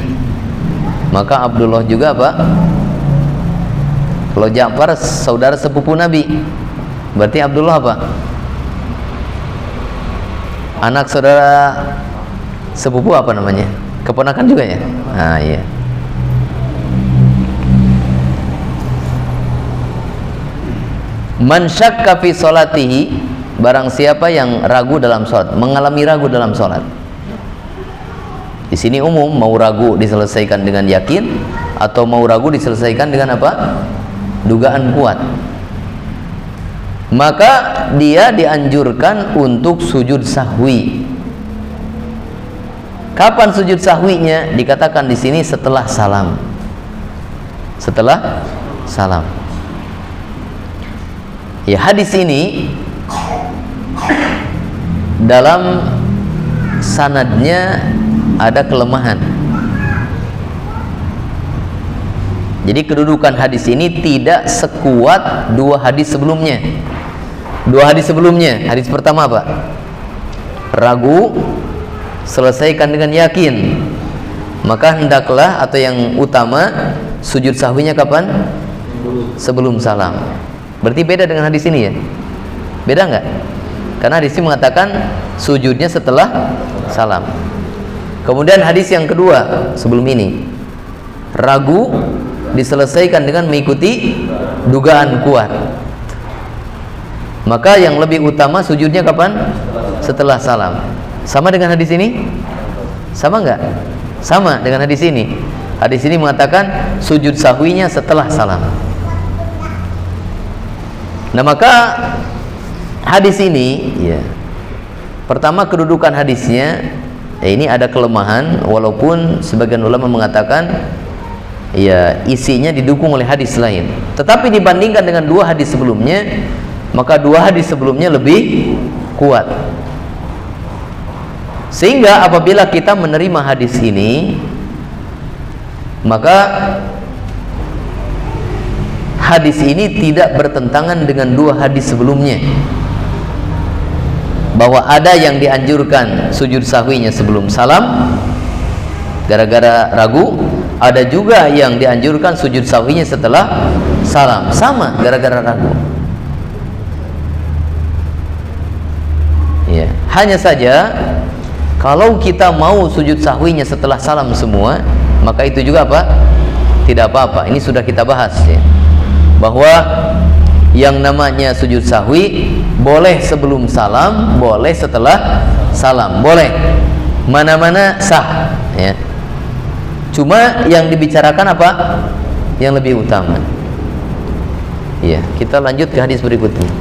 A: Maka Abdullah juga apa? Kalau Ja'far saudara sepupu Nabi, berarti Abdullah apa? Anak saudara sepupu apa namanya? Keponakan juga ya? Ah, iya. Man syakka fi sholatihi, barang siapa yang ragu dalam sholat, mengalami ragu dalam sholat. Di sini umum, mau ragu diselesaikan dengan yakin atau mau ragu diselesaikan dengan apa? Dugaan kuat. Maka dia dianjurkan untuk sujud sahwi. Kapan sujud sahwinya? Dikatakan di sini setelah salam. Setelah salam. Ya, hadis ini dalam sanadnya ada kelemahan. Jadi kedudukan hadis ini tidak sekuat dua hadis sebelumnya. Dua hadis sebelumnya, hadis pertama apa? Ragu, selesaikan dengan yakin. Maka hendaklah, atau yang utama, sujud sahwinya kapan? Sebelum salam. Berarti beda dengan hadis ini ya? Beda nggak? Karena hadis ini mengatakan sujudnya setelah salam. Kemudian hadis yang kedua sebelum ini, ragu diselesaikan dengan mengikuti dugaan kuat. Maka yang lebih utama sujudnya kapan? Setelah salam. Sama dengan hadis ini? Sama nggak? Sama dengan hadis ini. Hadis ini mengatakan sujud sahwinya setelah salam. Nah, maka hadis ini ya, pertama kedudukan hadisnya ini ada kelemahan, walaupun sebagian ulama mengatakan ya isinya didukung oleh hadis lain. Tetapi dibandingkan dengan dua hadis sebelumnya, maka dua hadis sebelumnya lebih kuat. Sehingga apabila kita menerima hadis ini, maka hadis ini tidak bertentangan dengan dua hadis sebelumnya, bahwa ada yang dianjurkan sujud sahwinya sebelum salam gara-gara ragu, ada juga yang dianjurkan sujud sahwinya setelah salam, sama gara-gara ragu. Ya, hanya saja kalau kita mau sujud sahwinya setelah salam semua, maka itu juga apa? Tidak apa-apa. Ini sudah kita bahas ya, bahwa yang namanya sujud sahwi boleh sebelum salam, boleh setelah salam, boleh. Mana-mana sah ya. Cuma yang dibicarakan apa? Yang lebih utama. Ya, kita lanjut ke hadis berikutnya.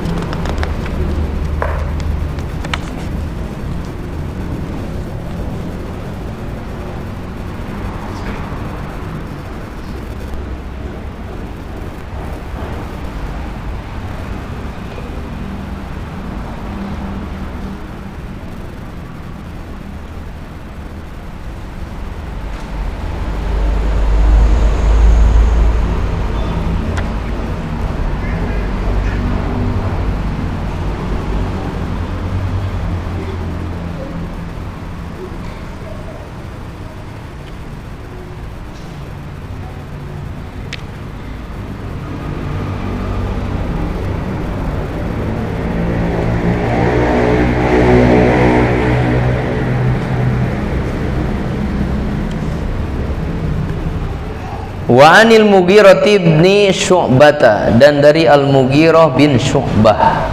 A: Wa anil Mughirah bin Syu'bah, dan dari Al-Mughirah bin Syu'bah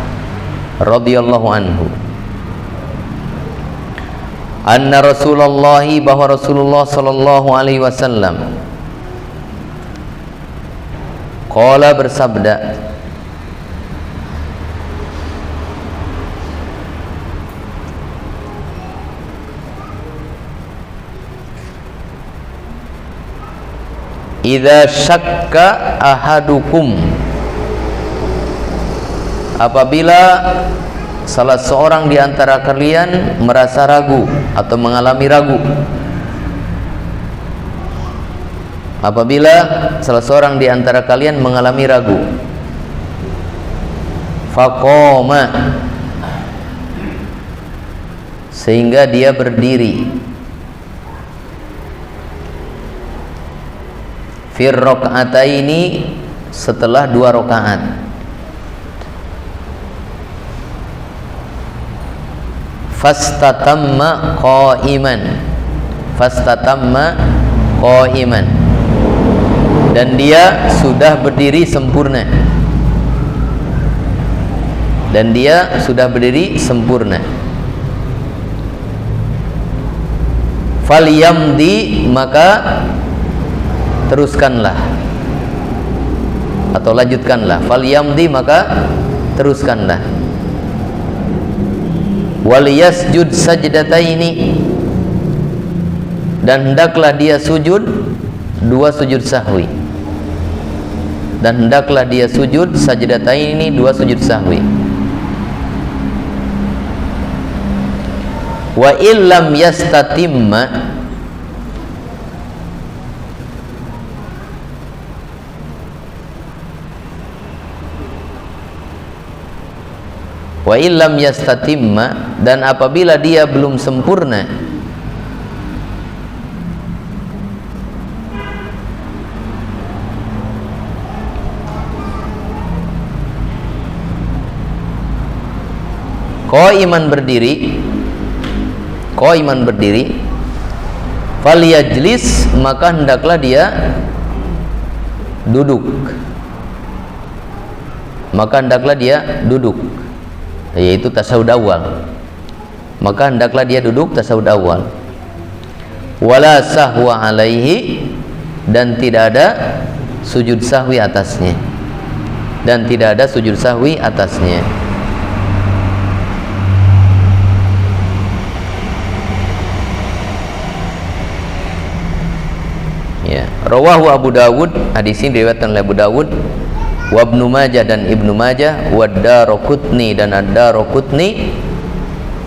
A: radhiyallahu anhu, anna Rasulullah, bahwa Rasulullah sallallahu alaihi wasallam qala, bersabda, idza syakka ahadukum, apabila salah seorang di antara kalian merasa ragu atau mengalami ragu, apabila salah seorang di antara kalian mengalami ragu, faqama, sehingga dia berdiri, fir rakaataini, setelah 2 rakaat, fastatamma qa'iman, dan dia sudah berdiri sempurna, falyamdi, maka teruskanlah atau lanjutkanlah, falyamdi, maka teruskanlah, waliyasjud sajdataini, dan hendaklah dia sujud 2 sujud sahwi, sajdataini 2 sujud sahwi. Wa illam yastatimma, dan apabila dia belum sempurna, qaiman berdiri, falyajlis, maka hendaklah dia duduk, yaitu tasyahud awal, wala sahwa alaihi, dan tidak ada sujud sahwi atasnya, ya. Rawahu Abu Dawud, hadis ini diriwayatkan oleh Abu Dawud, wa Ibnu Majah, dan Ibnu Majah, wa Daraqutni, dan Ad-Daraqutni,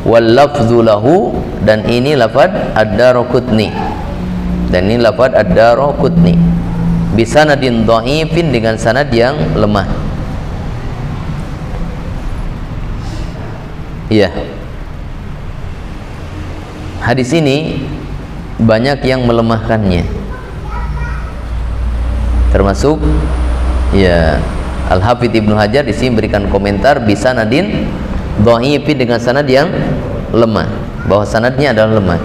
A: wal lafdzu lahu, dan ini lafaz Ad-Daraqutni, bisanadin dhaifin, dengan sanad yang lemah. Iya. Hadis ini banyak yang melemahkannya, termasuk ya Al-Hafidz Ibnu Hajar di sini memberikan komentar bisanadin dhaifin, dengan sanad yang lemah, bahwa sanadnya adalah lemah.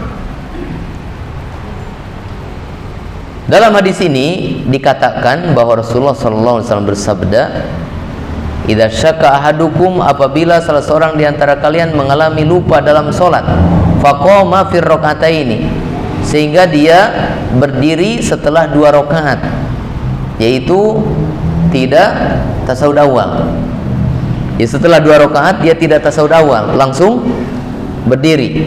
A: Dalam hadis ini dikatakan bahwa Rasulullah SAW bersabda, idza syakka ahadukum, apabila salah seorang di antara kalian mengalami lupa dalam sholat, faqama fir rakaataini, sehingga dia berdiri setelah 2 rakaat, yaitu tidak tasawuf awal. Ya, setelah 2 rakaat dia tidak tasawuf awal, langsung berdiri.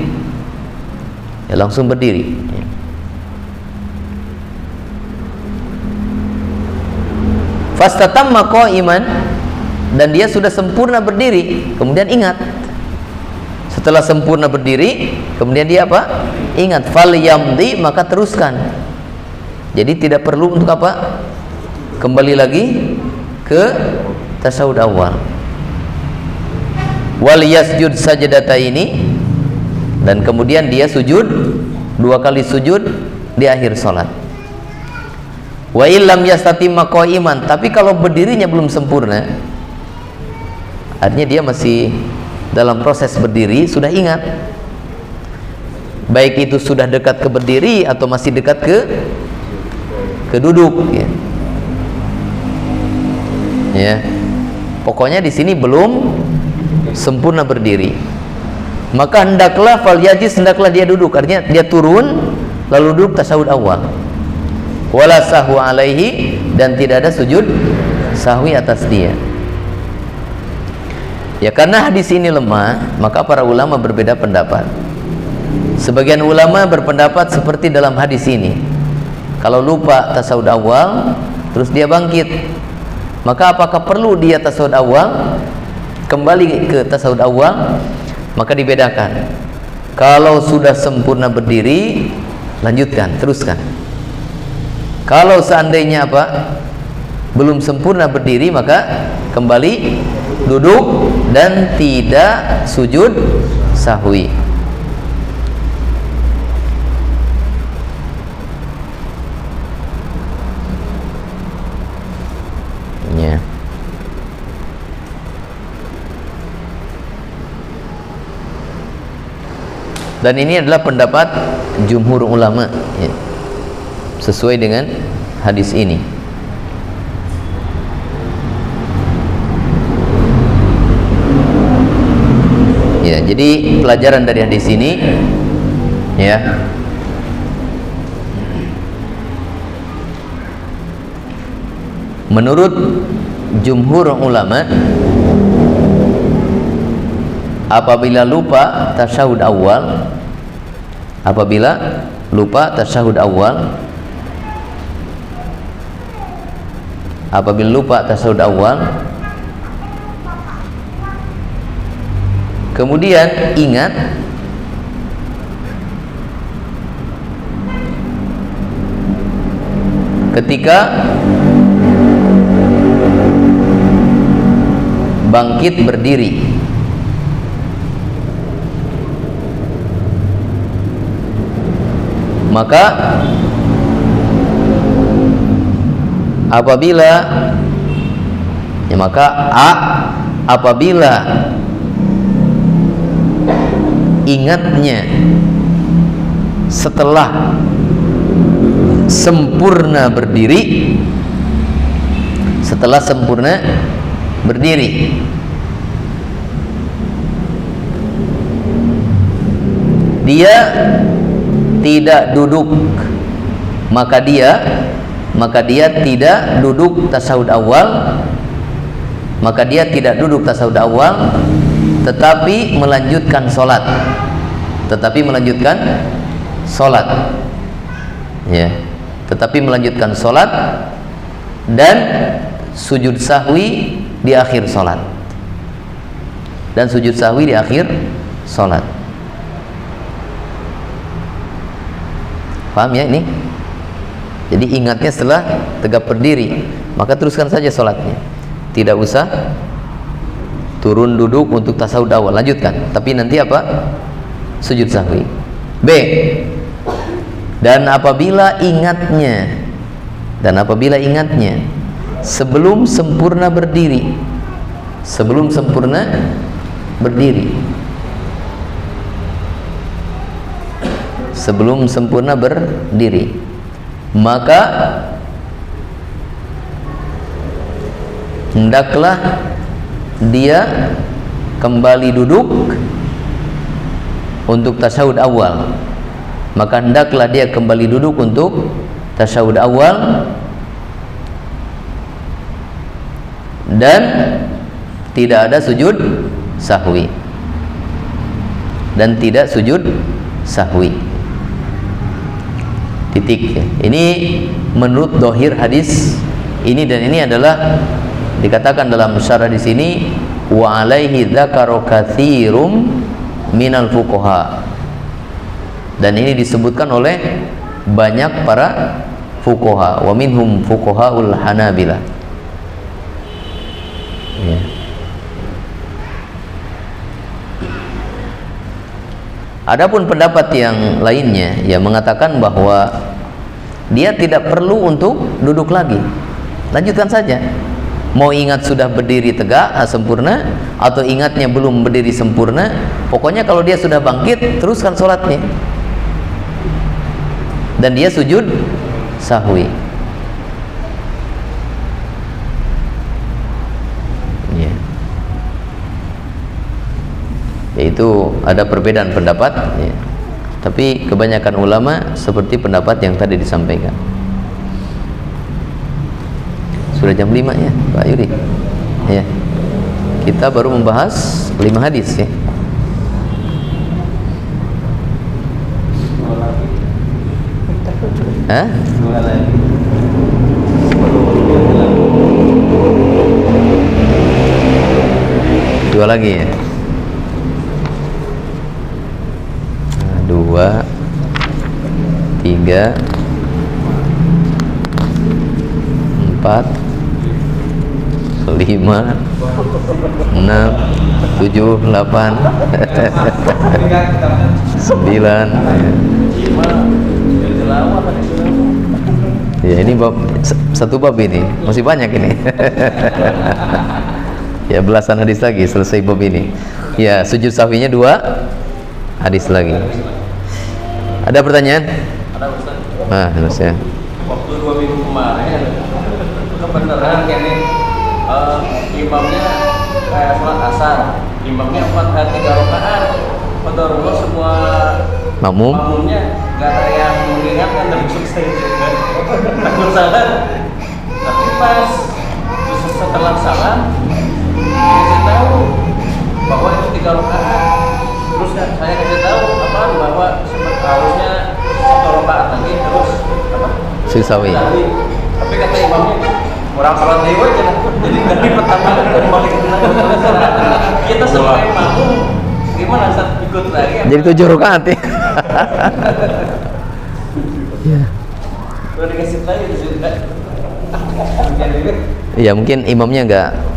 A: Fastatamma qa'iman, dan dia sudah sempurna berdiri, kemudian ingat. Setelah sempurna berdiri, kemudian dia apa? Ingat, falyamdi, maka teruskan. Jadi tidak perlu untuk apa? Kembali lagi ke tasawuf awal. Wal yasjud sajdataini, dan kemudian dia sujud 2 kali sujud di akhir salat. Wa illam yastatimma qa'iman, tapi kalau berdirinya belum sempurna, artinya dia masih dalam proses berdiri, sudah ingat, baik itu sudah dekat ke berdiri atau masih dekat ke duduk ya. Ya. Pokoknya di sini belum sempurna berdiri. Maka hendaklah dia duduk, artinya dia turun lalu duduk tasyahud awal. Wala sahwa alaihi, dan tidak ada sujud sahwi atas dia. Ya, karena hadis ini lemah, maka para ulama berbeda pendapat. Sebagian ulama berpendapat seperti dalam hadis ini. Kalau lupa tasyahud awal terus dia bangkit, maka apakah perlu dia tasyahud awal kembali ke tasyahud awal? Maka dibedakan. Kalau sudah sempurna berdiri, lanjutkan, teruskan. Kalau seandainya belum sempurna berdiri, maka kembali duduk dan tidak sujud sahwi. Ya. Dan ini adalah pendapat jumhur ulama ya, sesuai dengan hadis ini. Ya, jadi pelajaran dari hadis ini ya, menurut jumhur ulama, apabila lupa tasyahud awal, kemudian ingat ketika bangkit berdiri, maka apabila ingatnya setelah sempurna berdiri, dia tidak duduk, maka dia tidak duduk tasyahud awal, tetapi melanjutkan sholat, ya, tetapi melanjutkan sholat dan sujud sahwi di akhir sholat. Paham ya ini? Jadi ingatnya setelah tegap berdiri, maka teruskan saja sholatnya, tidak usah turun duduk untuk tasyahud awal, lanjutkan, tapi nanti sujud sahwi. B, dan apabila ingatnya sebelum sempurna berdiri, maka hendaklah dia kembali duduk untuk tasyahud awal. Dan tidak ada sujud sahwi. Titik. Ini menurut dohir hadis ini, dan ini adalah dikatakan dalam syarah di sini, wa alaihi dzakaru katsirum minal fuqaha, dan ini disebutkan oleh banyak para fuqaha, wa minhum fuqahaul hanabilah ya. Adapun pendapat yang lainnya yang mengatakan bahwa dia tidak perlu untuk duduk lagi, lanjutkan saja. Mau ingat sudah berdiri tegak sempurna, atau ingatnya belum berdiri sempurna, pokoknya kalau dia sudah bangkit, teruskan sholatnya dan dia sujud sahwi. yaitu ada perbedaan pendapat ya. Tapi kebanyakan ulama seperti pendapat yang tadi disampaikan. Sudah jam 5 ya Pak Yuri ya. Kita baru membahas 5 hadis ya. Hah? Dua lagi ya. 2 3 4 5 6 7 8 9 ya, ini bab satu bab ini masih banyak ini. Ya belasan hadis lagi selesai bab ini ya. Sujud sahwinya 2 hadis lagi. Ada pertanyaan?
B: Ada Ustaz.
A: Nah, harusnya.
B: Waktu 2 minggu kemarin kebenaran kayaknya imamnya kayak sholat asar, imamnya 4 hari 3 rakaat. Qadarullah semua makmumnya gak ada yang mengingatkan dan selesai juga. Takut salah. Tapi pas setelah salam saya tahu bahwa itu 3 rakaat. Terus saya kasih tahu bahwa harusnya 1 rakaat lagi terus
A: Sisawi.
B: Tapi kata imamnya orang sholat dewa aja, jadi ganti pertama kembali ke kita sebagai makmum gimana saat ikut lagi?
A: Jadi 7 rakaat ya. Ya.
B: Udah dikasih tahu juga.
A: Ya mungkin imamnya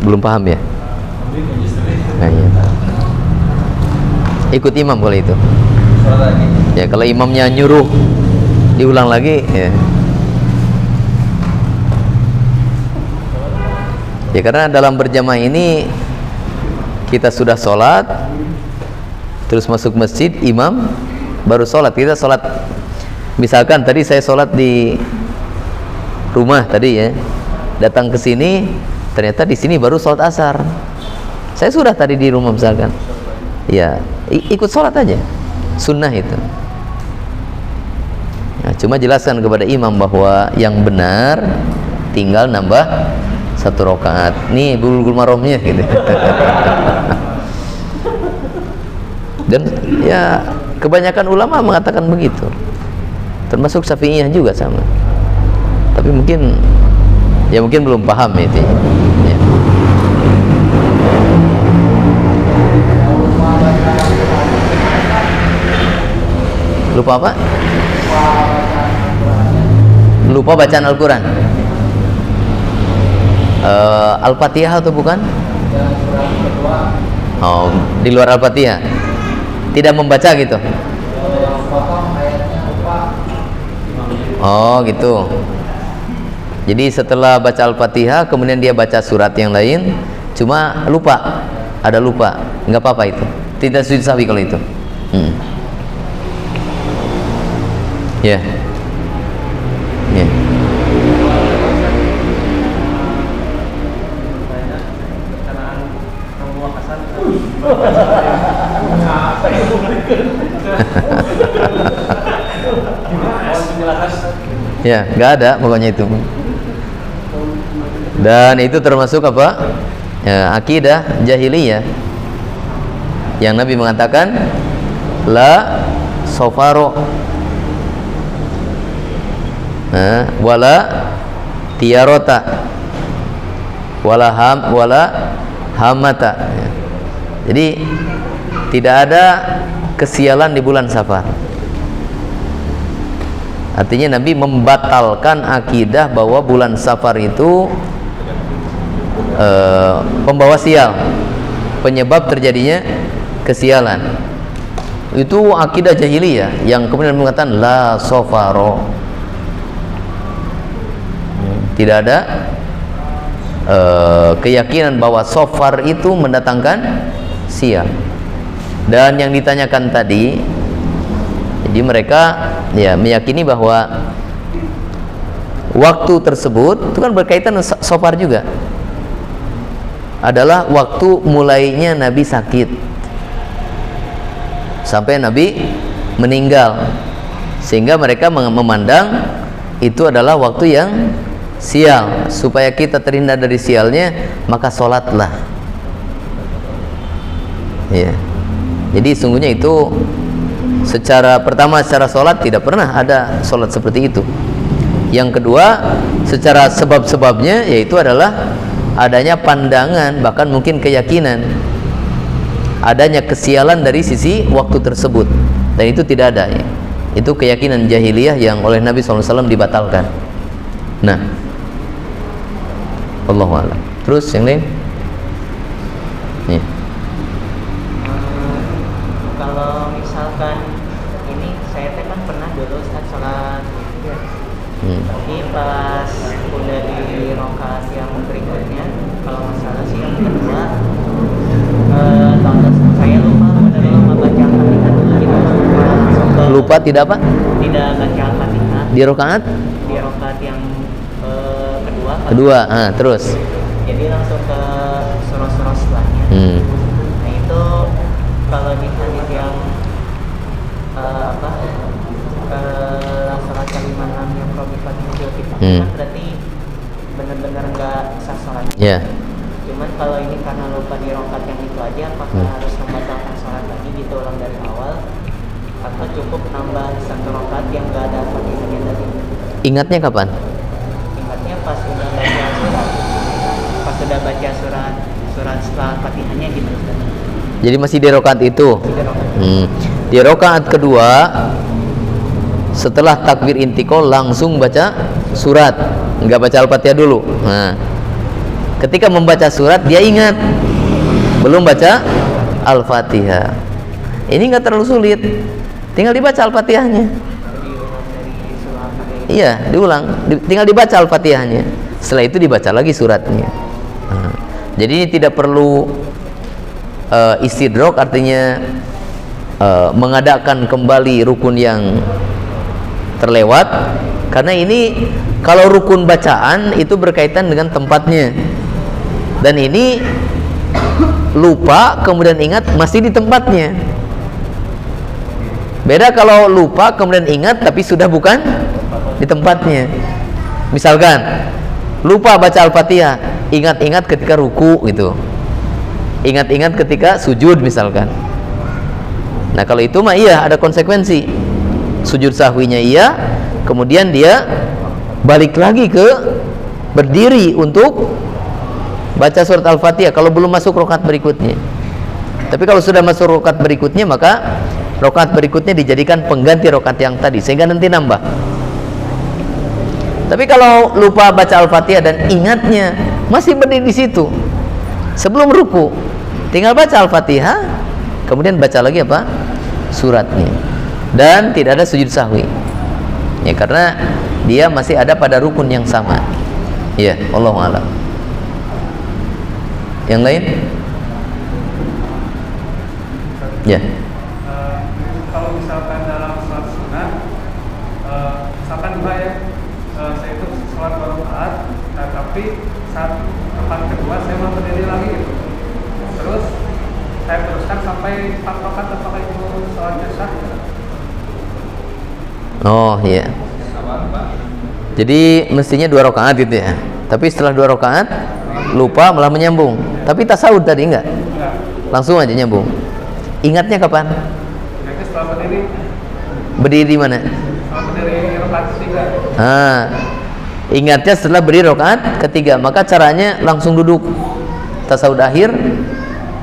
A: belum paham ya. Nah, iya. Ikut imam kalau itu. Ya kalau imamnya nyuruh diulang lagi ya. Ya karena dalam berjamaah ini kita sudah sholat terus masuk masjid, imam baru sholat. Kita sholat, misalkan tadi saya sholat di rumah tadi ya, datang ke sini ternyata di sini baru sholat asar. Saya sudah tadi di rumah misalkan, ya ikut sholat aja, sunnah itu. Ya, cuma jelaskan kepada imam bahwa yang benar tinggal nambah 1 rakaat. Nih Bulughul Maromnya gitu. Dan ya kebanyakan ulama mengatakan begitu, termasuk Syafi'iyah juga sama. Tapi mungkin belum paham itu ya. Lupa apa? Lupa bacaan Al-Quran. Al-Fatihah atau bukan? Oh, di luar Al-Fatihah tidak membaca gitu. Oh gitu. Jadi setelah baca Al-Fatihah kemudian dia baca surat yang lain, cuma lupa, ada lupa, nggak apa-apa itu, tidak sujud sahwi kalau itu. Ya, ya. Ya, nggak ada pokoknya itu. Dan itu termasuk apa? Ya, akidah jahiliyah yang Nabi mengatakan la sofaro wala tiarota wala hamata ya. Jadi tidak ada kesialan di bulan Safar. Artinya Nabi membatalkan akidah bahwa bulan Safar itu pembawa sial, penyebab terjadinya kesialan. Itu akidah jahiliyah yang kemudian mengatakan la safaro. Tidak ada keyakinan bahwa Safar itu mendatangkan sial. Dan yang ditanyakan tadi, jadi mereka ya meyakini bahwa waktu tersebut itu kan berkaitan dengan Safar juga, adalah waktu mulainya Nabi sakit. sampai Nabi meninggal, sehingga mereka memandang itu adalah waktu yang sial. Supaya kita terhindar dari sialnya, maka sholatlah. Ya. Jadi sungguhnya itu secara sholat tidak pernah ada sholat seperti itu. Yang kedua, secara sebab-sebabnya, yaitu adalah adanya pandangan, bahkan mungkin keyakinan adanya kesialan dari sisi waktu tersebut, dan itu tidak ada ya. Itu keyakinan jahiliyah yang oleh Nabi SAW dibatalkan. Nah, Allahu a'lam. Terus yang lain? Ya.
C: Kalau misalkan ini saya kan pernah dulu sholat tapi pas udah di rakaat yang berikutnya, kalau masalah sih yang kedua, saya lupa baca Al-Fatihah dulu gitu.
A: Lupa tidak apa?
C: Tidak baca Al-Fatihah
A: Di rakaat?
C: Di rakaat yang kedua.
A: Kedua, terus.
C: Jadi langsung ke surah-surah setelahnya. Nah itu kalau di hadis yang sholat kalimat lam yang Fatihah kan berarti benar-benar nggak sah sholatnya.
A: Yeah.
C: Cuman kalau ini karena lupa di rakaat yang itu aja, apakah harus membatalkan sholat lagi gitu ulang dari awal, atau cukup nambah satu rakaat yang nggak ada Fatihahnya tadi?
A: Ingatnya kapan?
C: Ingatnya pas udah baca surat setelah Fatihahnya gitu.
A: Jadi masih di rakaat itu. Di rakaat kedua, setelah takbir intikal langsung baca surat, nggak baca Al-Fatihah dulu. Nah, ketika membaca surat dia ingat belum baca Al-Fatihah. Ini nggak terlalu sulit, tinggal dibaca Al-Fatihahnya. Iya, tinggal dibaca Al-Fatihahnya. Setelah itu dibaca lagi suratnya. Nah, jadi ini tidak perlu istidrok, artinya mengadakan kembali rukun yang terlewat, karena ini kalau rukun bacaan itu berkaitan dengan tempatnya, dan ini lupa kemudian ingat masih di tempatnya. Beda kalau lupa kemudian ingat tapi sudah bukan di tempatnya. Misalkan lupa baca Al-Fatihah, ingat-ingat ketika ruku gitu, ingat-ingat ketika sujud misalkan. Nah kalau itu mah iya ada konsekuensi. Sujud sahwinya iya, kemudian dia balik lagi ke berdiri untuk baca surat Al-Fatihah kalau belum masuk rakaat berikutnya. Tapi kalau sudah masuk rakaat berikutnya, maka rakaat berikutnya dijadikan pengganti rakaat yang tadi, sehingga nanti nambah. Tapi kalau lupa baca Al-Fatihah dan ingatnya masih berdiri di situ sebelum ruku, tinggal baca Al-Fatihah, kemudian baca lagi apa? Suratnya. Dan tidak ada sujud sahwi. Ya, karena dia masih ada pada rukun yang sama. Ya, Allahu a'lam. Yang lain? Ya.
D: Kalau misalkan dalam sholat sunat, misalkan saya itu sholat 2 rakaat, nah tapi saat rakaat kedua saya mau berdiri lagi gitu. Terus saya teruskan sampai 4 rakaat, apakah itu sholatnya sah?
A: Oh iya. Jadi mestinya 2 rakaat gitu ya. Tapi setelah 2 rakaat lupa malah menyambung. Tapi tasawuf tadi enggak? Langsung aja nyambung. Ingatnya kapan?
D: Ingatnya setelah berdiri.
A: Berdiri di mana?
D: Setelah berdiri rakaat ketiga.
A: Ingatnya setelah berdiri rakaat ketiga. Maka caranya langsung duduk tasawuf akhir.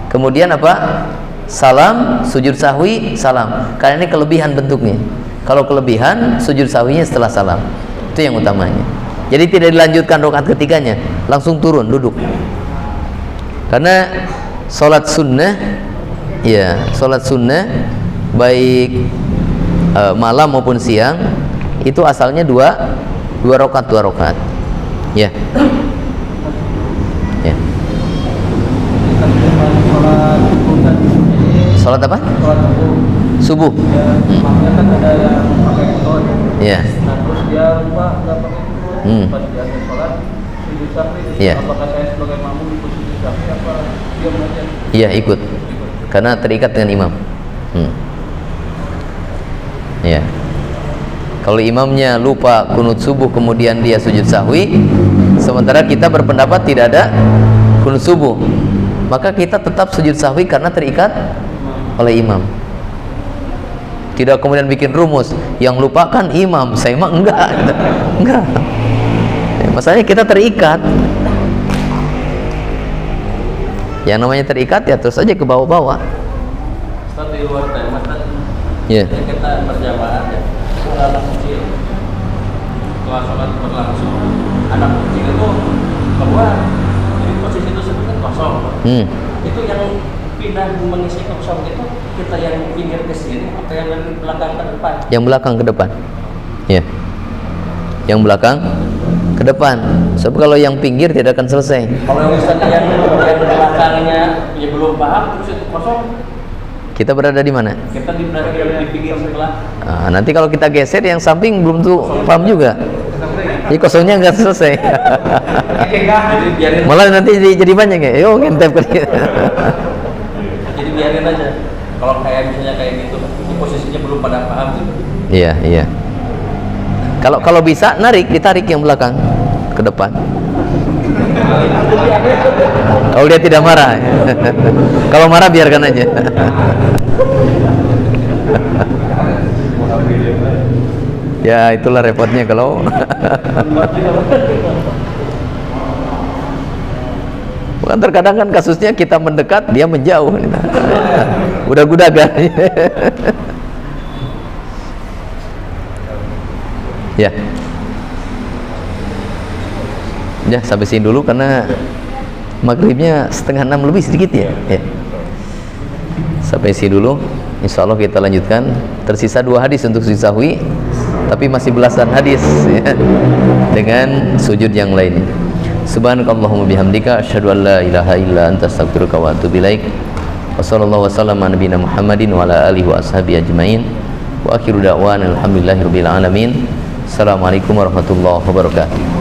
A: Kemudian apa? Salam, sujud sahwi, salam. Karena ini kelebihan bentuknya. Kalau kelebihan, sujud sahwinya setelah salam. Itu yang utamanya. Jadi tidak dilanjutkan rakaat ketiganya, langsung turun duduk. Karena sholat sunnah, ya sholat sunnah baik malam maupun siang itu asalnya dua rakaat. Ya. Ya. Sholat apa? Subuh.
B: Makanya kan ada yang pakai kunut.
A: Iya.
B: Nah terus dia lupa nggak pakai kunut. Pas dia sholat sujud sahwi.
A: Iya.
B: Apakah saya sebagai makmum ikut sujud sahwi apa dia belajar?
A: Iya ikut. Karena terikat dengan imam. Ya. Kalau imamnya lupa kunut subuh kemudian dia sujud sahwi, sementara kita berpendapat tidak ada kunut subuh, maka kita tetap sujud sahwi karena terikat oleh imam. Tidak kemudian bikin rumus yang lupakan imam, saya mah enggak. Enggak. Ya, masalahnya kita terikat. Yang namanya terikat ya terus aja ke bawah-bawah.
B: Ustaz, di luar tema tadi.
A: Ya.
B: Kita berjamaah ya. Anak kecil. Setelah sholat berlangsung, anak kecil itu keluar. Jadi posisi itu sebenarnya kosong. Itu yang pindah mengisi kosong itu kita yang pinggir ke sini atau yang dari belakang ke depan?
A: Yang belakang ke depan. Ya. Yang belakang ke depan. Sebab kalau yang pinggir tidak akan selesai.
B: Kalau yang yang belakangnya ya belum paham terus itu kosong.
A: Kita berada di mana?
B: Kita di pinggir sebelah.
A: Nah, nanti kalau kita geser yang samping belum tuh paham juga. Jadi kosongnya nggak selesai.
B: Jadi biarin.
A: Malah nanti jadi banyak ya. Yo ngentep ke dia.
B: Jadi biarin aja. Kalau kayak misalnya kayak gitu, di posisinya belum pada paham gitu.
A: Iya, iya. Kalau bisa ditarik yang belakang ke depan. Kalau dia tidak marah. Kalau marah biarkan aja. Ya itulah repotnya kalau bukan, terkadang kan kasusnya kita mendekat dia menjauh. Udah gudagan. Ya. Ya sampai sini dulu karena maghribnya 5:30 lebih sedikit ya. Ya. Sampai sini dulu. Insya Allah kita lanjutkan. Tersisa 2 hadis untuk sujud sahwi, tapi masih belasan hadis ya, dengan sujud yang lain. Subhanakallahumma bihamdika asyhadu an la ilaha illa anta astaghfiruka wa atubu ilaik. Wassallallahu wasallam ala nabiyina Muhammadin wa ala alihi wa ashabihi ajmain. Wa akhiru da'wana alhamdulillahirabbil alamin. Assalamualaikum warahmatullahi wabarakatuh.